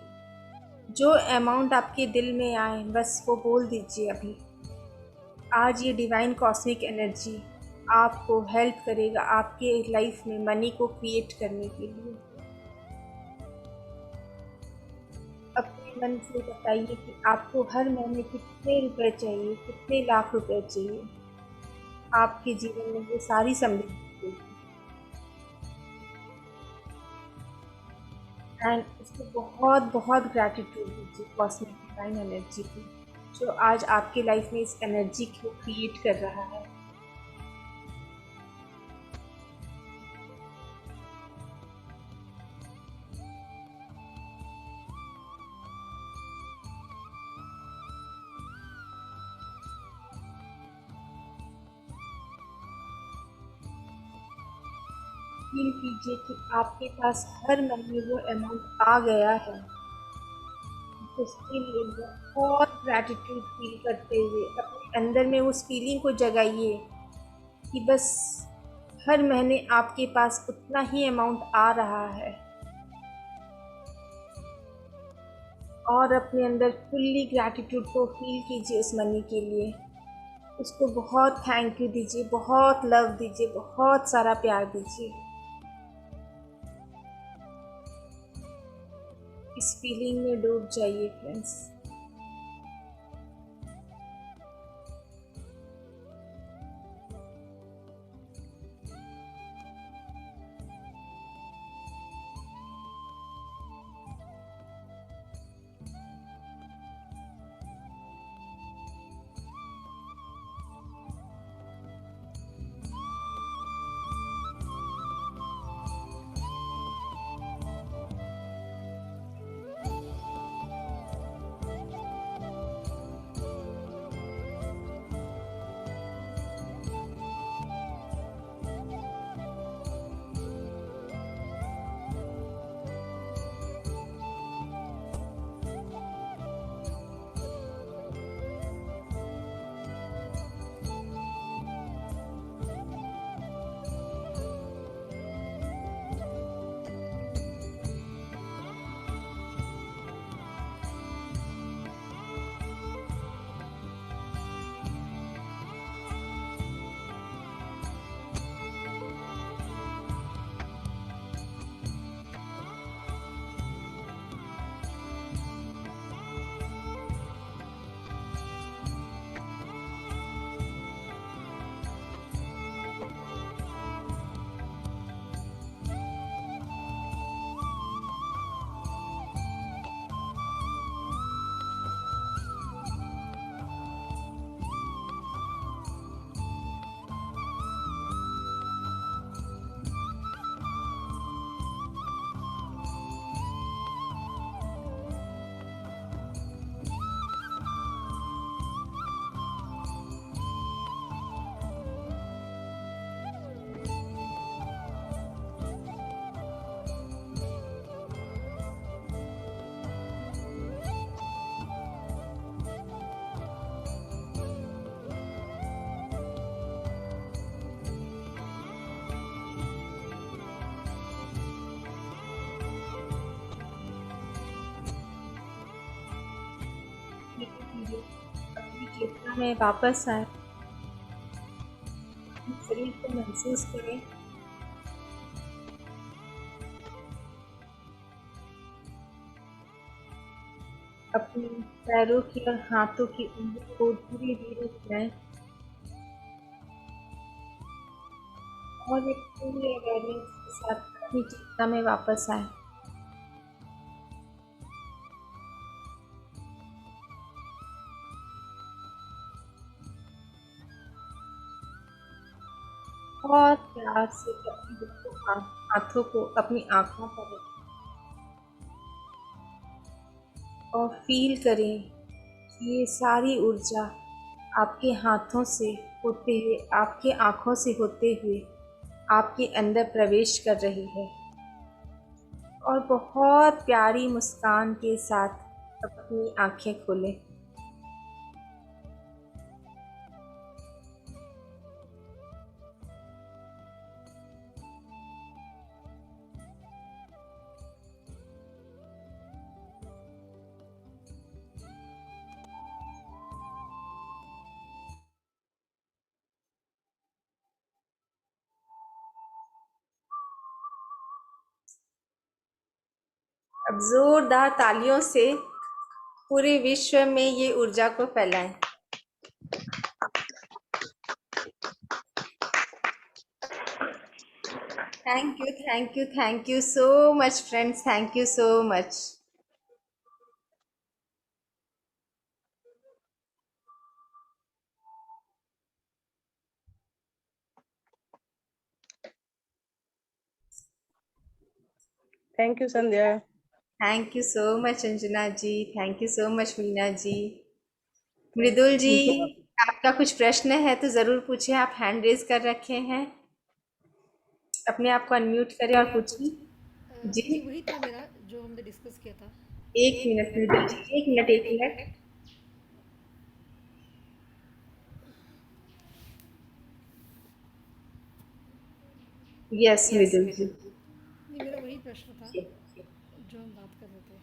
जो अमाउंट आपके दिल में आए बस वो बोल दीजिए अभी। आज ये डिवाइन कॉस्मिक एनर्जी आपको हेल्प करेगा आपके लाइफ में मनी को क्रिएट करने के लिए। अपने मन से बताइए कि आपको हर महीने कितने रुपए चाहिए, कितने लाख रुपए चाहिए। आपके जीवन में ये सारी समृद्धि होगी। एंड उसको बहुत बहुत ग्रैटिट्यूड दीजिए कॉस्मिक डिवाइन एनर्जी की, जो आज आपकी लाइफ में इस एनर्जी को क्रिएट कर रहा है। फील कीजिए कि आपके पास हर महीने वो अमाउंट आ गया है। उसके लिए बहुत ग्रैटिट्यूड फील करते हुए अपने अंदर में उस फीलिंग को जगाइए कि बस हर महीने आपके पास उतना ही अमाउंट आ रहा है, और अपने अंदर फुल्ली ग्रैटिट्यूड को फील कीजिए उस मनी के लिए। उसको बहुत थैंक यू दीजिए, बहुत लव दीजिए, बहुत सारा प्यार दीजिए। इस फीलिंग में डूब जाइए फ्रेंड्स। अपनी चेतना में वापस आए, अपने शरीर को महसूस करें। अपने पैरों की और हाथों की उंगलियों को धीरे धीरे हिलाएं और एक पूरी अवेयरनेस के साथ अपनी चेतना में वापस आए। बहुत प्यार से अपने हाथों को अपनी आंखों पर रखें और फील करें कि ये सारी ऊर्जा आपके हाथों से होते हुए, आपके आँखों से होते हुए आपके अंदर प्रवेश कर रही है, और बहुत प्यारी मुस्कान के साथ अपनी आँखें खोलें। अब जोरदार तालियों से पूरे विश्व में ये ऊर्जा को फैलाएं। Thank you so much friends, thank you so much. Thank you, Sandhya. Thank you so much Anjana ji, thank you so much Meena ji. Mridul ji, आपका कुछ प्रश्न है तो ज़रूर पूछें, आप हैंड रेज कर रखे हैं। अपने आप को अनम्यूट करें और पूछिए। जी जी वही था मेरा जो हमने डिस्कस किया था। एक मिनट मृदुल जी, एक मिनट, एक मिनट। यस मृदुल जी। नहीं मेरा वही प्रश्न था जो हम बात कर रहे थे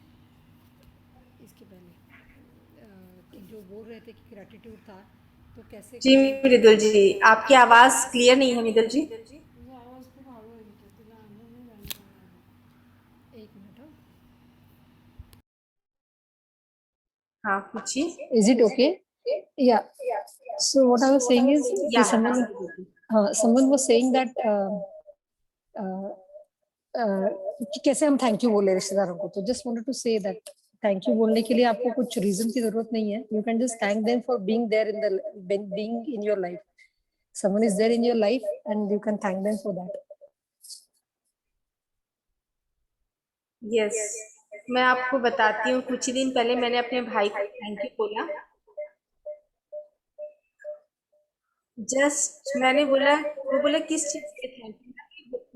इसके पहले, कि जो बोल रहे थे कि ग्रैटिट्यूड था तो कैसे जी करें। मृदुल जी, आपकी आवाज क्लियर नहीं है मृदुल जी। एक मिनट हाँ। हाँ पूछिए। Is it okay? Yeah. So what I was saying is, या कि someone was saying that uh, कि कैसे हम थैंक यू बोले रिश्तेदारों को, तो just wanted to say that thank you बोलने के लिए आपको कुछ रीजन की जरूरत नहीं है। You can just thank them for being there in the being in your life. Someone is there in your life and you can thank them for that. Yes, मैं आपको बताती हूँ, कुछ ही दिन पहले मैंने अपने भाई को थैंक यू बोला। जस्ट मैंने बोला, वो बोला किस चीज के थैंक यू।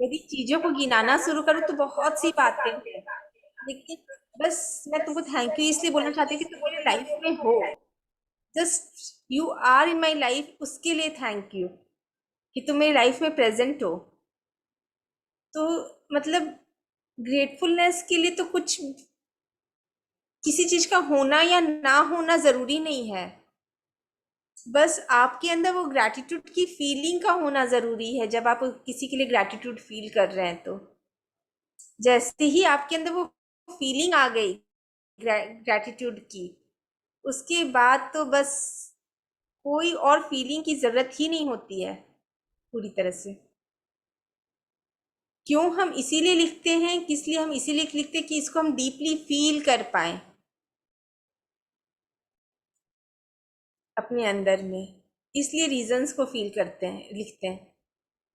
यदि चीजों को गिनाना शुरू करूँ तो बहुत सी बातें हैं, लेकिन बस मैं तुमको थैंक यू इसलिए बोलना चाहती हूँ कि तुम मेरी लाइफ में हो। Just you are in my life, उसके लिए थैंक यू कि तुम मेरी लाइफ में प्रेजेंट हो। तो मतलब ग्रेटफुलनेस के लिए तो कुछ किसी चीज का होना या ना होना जरूरी नहीं है, बस आपके अंदर वो ग्रैटिट्यूड की फीलिंग का होना जरूरी है। जब आप किसी के लिए ग्रैटिट्यूड फील कर रहे हैं तो जैसे ही आपके अंदर वो फीलिंग आ गई ग्रैटिट्यूड की, उसके बाद तो बस कोई और फीलिंग की जरूरत ही नहीं होती है पूरी तरह से। क्यों हम इसीलिए लिखते हैं, किस लिए हम इसीलिए लिखते हैं कि इसको हम डीपली फील कर पाए अपने अंदर में, इसलिए रीजंस को फील करते हैं, लिखते हैं।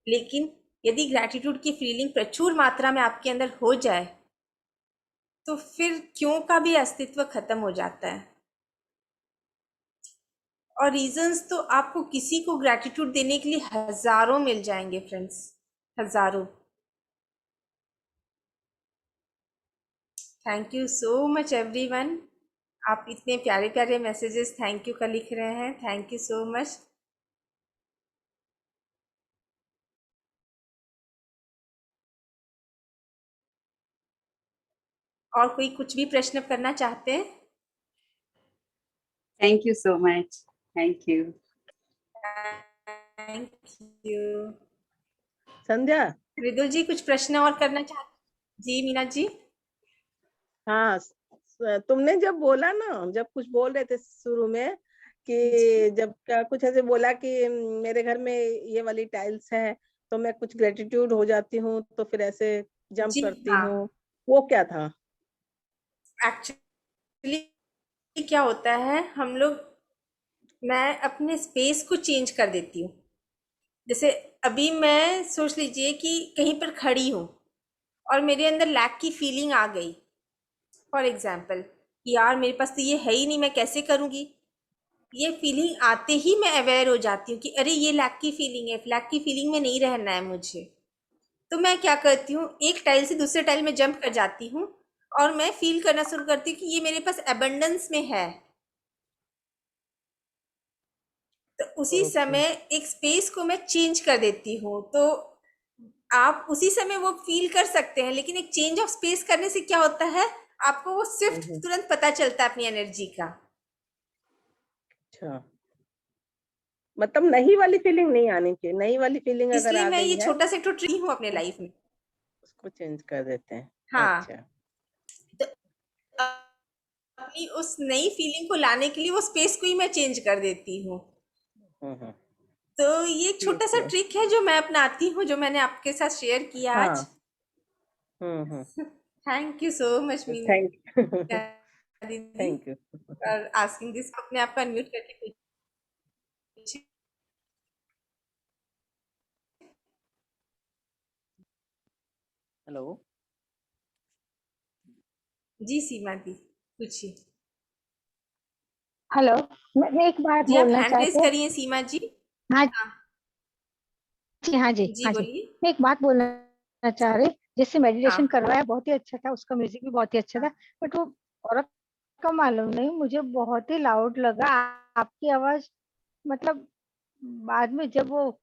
लेकिन यदि ग्रैटिट्यूड की फीलिंग प्रचुर मात्रा में आपके अंदर हो जाए तो फिर क्यों का भी अस्तित्व खत्म हो जाता है। और रीजंस तो आपको किसी को ग्रैटिट्यूड देने के लिए हजारों मिल जाएंगे फ्रेंड्स, हजारों। Thank you so much everyone, आप इतने प्यारे प्यारे मैसेजेस थैंक यू का लिख रहे हैं, थैंक यू सो मच। और कोई कुछ भी प्रश्न करना चाहते हैं? Thank you so much. Thank you. Thank you. Sandhya, Mridul ji कुछ प्रश्न और करना चाहते? जी मीना जी। हाँ, तुमने जब बोला ना, जब कुछ बोल रहे थे शुरू में कि जब क्या कुछ ऐसे बोला कि मेरे घर में ये वाली टाइल्स है तो मैं कुछ ग्रेटिट्यूड हो जाती हूँ तो फिर ऐसे जंप जी करती हाँ, हूँ, वो क्या था? एक्चुअली क्या होता है, हम लोग, मैं अपने स्पेस को चेंज कर देती हूँ। जैसे अभी मैं सोच लीजिए कि कहीं पर खड़ी हूँ और मेरे अंदर लैक की फीलिंग आ गई, फॉर एग्जाम्पल कि यार मेरे पास तो ये है ही नहीं, मैं कैसे करूँगी। ये फीलिंग आते ही मैं अवेयर हो जाती हूँ कि अरे ये लैक की फीलिंग है, लैक की फीलिंग में नहीं रहना है मुझे। तो मैं क्या करती हूँ, एक टाइल से दूसरे टाइल में जंप कर जाती हूँ और मैं फील करना शुरू करती हूँ कि ये मेरे पास अबंडेंस में है। तो उसी ओके, समय एक स्पेस को मैं चेंज कर देती हूँ। तो आप उसी समय वो फील कर सकते हैं, लेकिन एक चेंज ऑफ स्पेस करने से क्या होता है, आपको वो शिफ्ट तुरंत पता चलता है अपनी एनर्जी का। अच्छा, मतलब नई वाली फीलिंग नहीं आनी चाहिए, नई वाली फीलिंग अगर इसलिए आ मैं गई ये है छोटा सा एक तो ट्री हूँ अपने लाइफ में। उसको चेंज कर देते हैं। हाँ, अच्छा, तो अपनी उस नई फीलिंग को लाने के लिए वो स्पेस को ही मैं चेंज कर देती हूँ। हम्म, तो ये एक छोटा ठीक सा है। ट्रिक है जो मैं अपनाती हूँ, जो मैंने आपके साथ शेयर किया आज। हाँ, hmm, thank you so much thank Meena दीदी thank you. For asking this. अपने आप को अनम्यूट करके पूछिए। हेलो, जी सीमा दी पूछिए। हेलो, मैं एक बात जी आप बोलना हैंड रेज चाहते हैं। करिए सीमा जी। हाँ, हाँ जी हाँ जी जी हाँ जी बोलिए। मैं एक बात बोलना चाह रही, जैसे मेडिटेशन हाँ करवाया बहुत ही अच्छा था, उसका म्यूजिक भी बहुत ही अच्छा था, बट वो औरत का मालूम नहीं, मुझे बहुत ही लाउड लगा आपकी आवाज। मतलब बाद में जब वो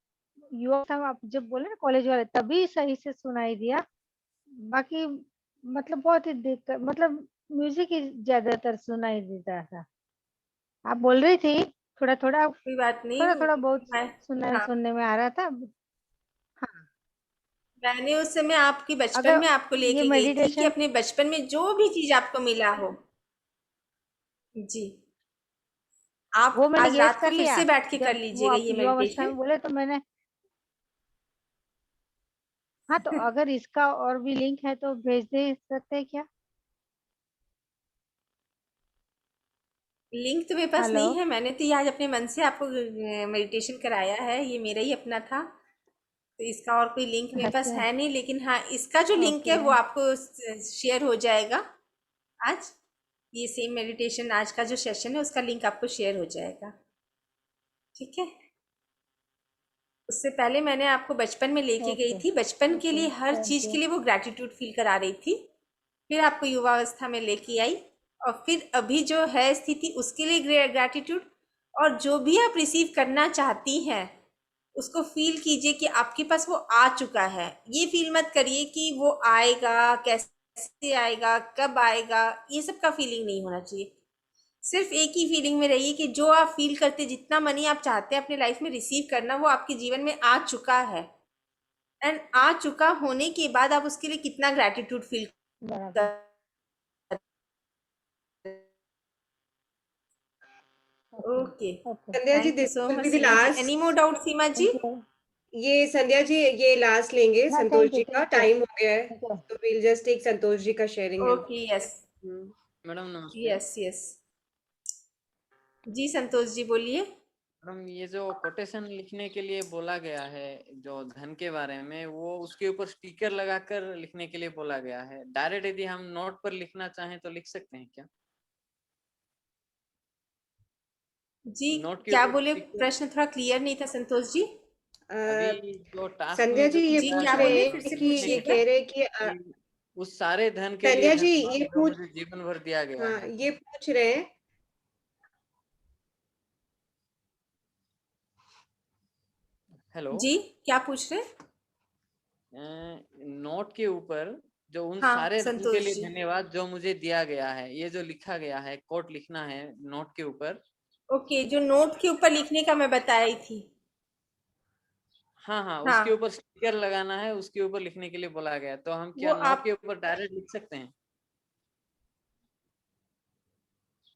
युवा था, आप जब बोले ना कॉलेज वाले, तभी सही से सुनाई दिया। बाकी मतलब बहुत ही दिक्कत, मतलब म्यूजिक ही ज्यादातर सुनाई देता था। आप बोल रही थी थोड़ा थोड़ा, कोई बात नहीं। थोड़ा थोड़ा बहुत मैं हाँ सुनने में आ रहा था। हाँ, मैंने उस समय आपकी बचपन अगर में आपको ये लेके गई थी कि मेडिटेशन, अपने बचपन में जो भी चीज आपको मिला हो। जी, वो आप मैंने आज गेस रात को कर फिर लिया से बैठ के कर जब वो लीजिएगा आप ये युवा अवस्था मेडिटेशन। में बोले, तो मैंने, हाँ तो अगर इसका और भी लिंक है तो भेज दे सकते हैं क्या? लिंक तो मेरे पास हेलो। नहीं है, मैंने तो ये आज अपने मन से आपको मेडिटेशन कराया है, ये मेरा ही अपना था। तो इसका और कोई लिंक मेरे पास अच्छा। है नहीं, लेकिन हाँ इसका जो लिंक है ओके। वो आपको शेयर हो जाएगा आज। ये सेम मेडिटेशन आज का जो सेशन है उसका लिंक आपको शेयर हो जाएगा, ठीक है। उससे पहले मैंने आपको बचपन में लेके गई ओके। थी, बचपन के ओके लिए हर थैंक चीज के यू। लिए वो ग्रैटिट्यूड फील करा रही थी। फिर आपको युवावस्था में लेके आई, और फिर अभी जो है स्थिति उसके लिए ग्रैटिट्यूड। और जो भी आप रिसीव करना चाहती हैं उसको फील कीजिए कि आपके पास वो आ चुका है। ये फील मत करिए कि वो आएगा, कैसे आएगा, कब आएगा, ये सब का फीलिंग नहीं होना चाहिए। सिर्फ एक ही फीलिंग में रहिए कि जो आप फील करते, जितना मनी आप चाहते हैं अपने लाइफ में रिसीव करना, वो आपके जीवन में आ चुका है। एंड आ चुका होने के बाद आप उसके लिए कितना ग्रैटिट्यूड फील बराबर। कर। Okay. Okay, okay Sandhya ji, thank you this so will much be the Seema ji. Any last. More doubt Seema ji? Thank you. ये संध्या जी, ये लास्ट लेंगे हाँ संतोष थैंक यू जी का, थैंक यू टाइम हो गया है, थैंक यू। तो will just take Santosh ji का sharing and okay, yes madam नमस्ते। Yes yes. जी संतोष जी बोलिए। मैडम ये जो कोटेशन लिखने के लिए बोला गया है, जो धन के बारे में, वो उसके ऊपर स्टिकर लगाकर लिखने के लिए बोला गया है। डायरेक्ट यदि हम नोट पर लिखना चाहें तो लिख सकते हैं क्या? जी नोट के क्या ऊपर बोले? स्टिकर। प्रश्न थोड़ा क्लियर नहीं था संतोष जी। अभी जो टास्क संध्या में जी जो ये जी दिया क्या पूछ गया रहे बोले, है फिर हैं से कि लिखने ये पूछिएगा। कह रहे हैं कि कि उस सारे धन के लिए संध्या जी धन्यवाद ये जो पूछ, मुझे जीवन भर दिया गया हाँ है। ये पूछ रहे हैं, हेलो। जी क्या पूछ रहे हैं? नोट के ऊपर जो उन हाँ सारे धन के संतोष लिए जी। धन्यवाद जो मुझे दिया गया है, ये जो लिखा गया है, कोट लिखना है नोट के ऊपर। ओके, जो नोट के ऊपर लिखने का मैं बताई थी। हाँ हाँ, उसके हाँ ऊपर स्टिकर लगाना है, उसके ऊपर लिखने के लिए बोला गया है। तो हम वो क्या नोट आप, के ऊपर डायरेक्ट लिख सकते हैं?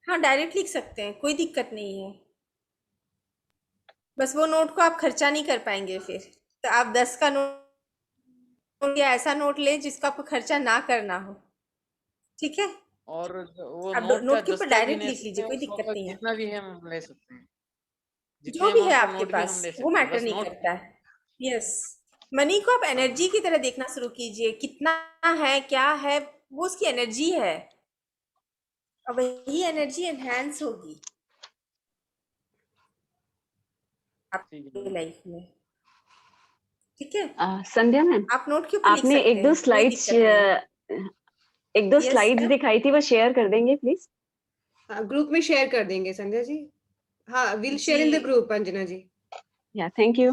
हाँ डायरेक्ट लिख सकते हैं, कोई दिक्कत नहीं है। बस वो नोट को आप खर्चा नहीं कर पाएंगे फिर। तो आप 10 का नोट या ऐसा नोट लें जिसका आपको खर्चा ना करना हो, ठीक है। और वो आप नोट का नोट के ऊपर दस्ता भी डायरेक्ट ले लिख सकते लीजिए, हैं, कोई उस दिक्कत नहीं है। जितना भी है हम ले सकते हैं, जो जितने भी है अमाउंट का आपके नोट भी हम पास ले वो सकते हैं, मैटर बस नहीं नोट। करता है। यस, मनी को आप एनर्जी की तरह देखना शुरू कीजिए, कितना है क्या है, वो उसकी एनर्जी है, और वही एनर्जी एनहांस होगी ठीक है आपकी मैम। लाइफ में, ठीक है। संध्या मैम, आप नोट के ऊपर लिख आपने सकते एक दो हैं, कोई स्लाइड्स दिक्कत नहीं। यस स्लाइड्स दिखाई थी, वो शेयर कर देंगे प्लीज? ग्रुप में शेयर कर देंगे संध्या जी। हाँ, विल जी, share in the group Anjana ji. या thank you.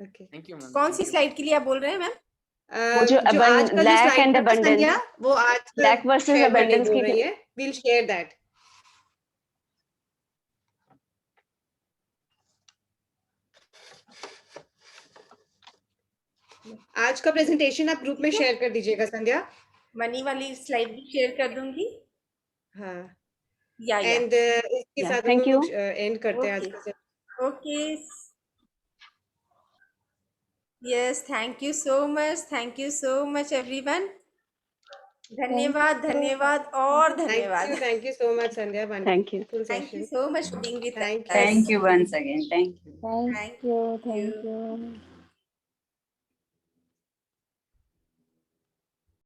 Okay. Thank you ma'am, कौन सी थैंक यू। स्लाइड के लिए आप बोल रहे हैं मैम? वो जो जो आज का जो लैक स्लाइड एंड था ना अबंडेंस, संध्या, वो आज लैक वर्सेस शेयर करने अबंडेंस बोल की। रही है, विल शेयर दैट। आज का प्रेजेंटेशन आप ग्रुप में ठीक है, शेयर कर दीजिएगा संध्या। मनी वाली स्लाइड भी शेयर कर दूंगी। हाँ, या एंड इसके या साथ हम थैंक यू। लोग एंड करते हैं आज ओके का session। Okay. Yes, thank you so much everyone. Thank धन्यवाद धन्यवाद और धन्यवाद। Thank you so much Sandhya, thank you. Wonderful thank you session. So much for being with thank us. You. Thank you once again, thank you. Thank thank you you. Thank you.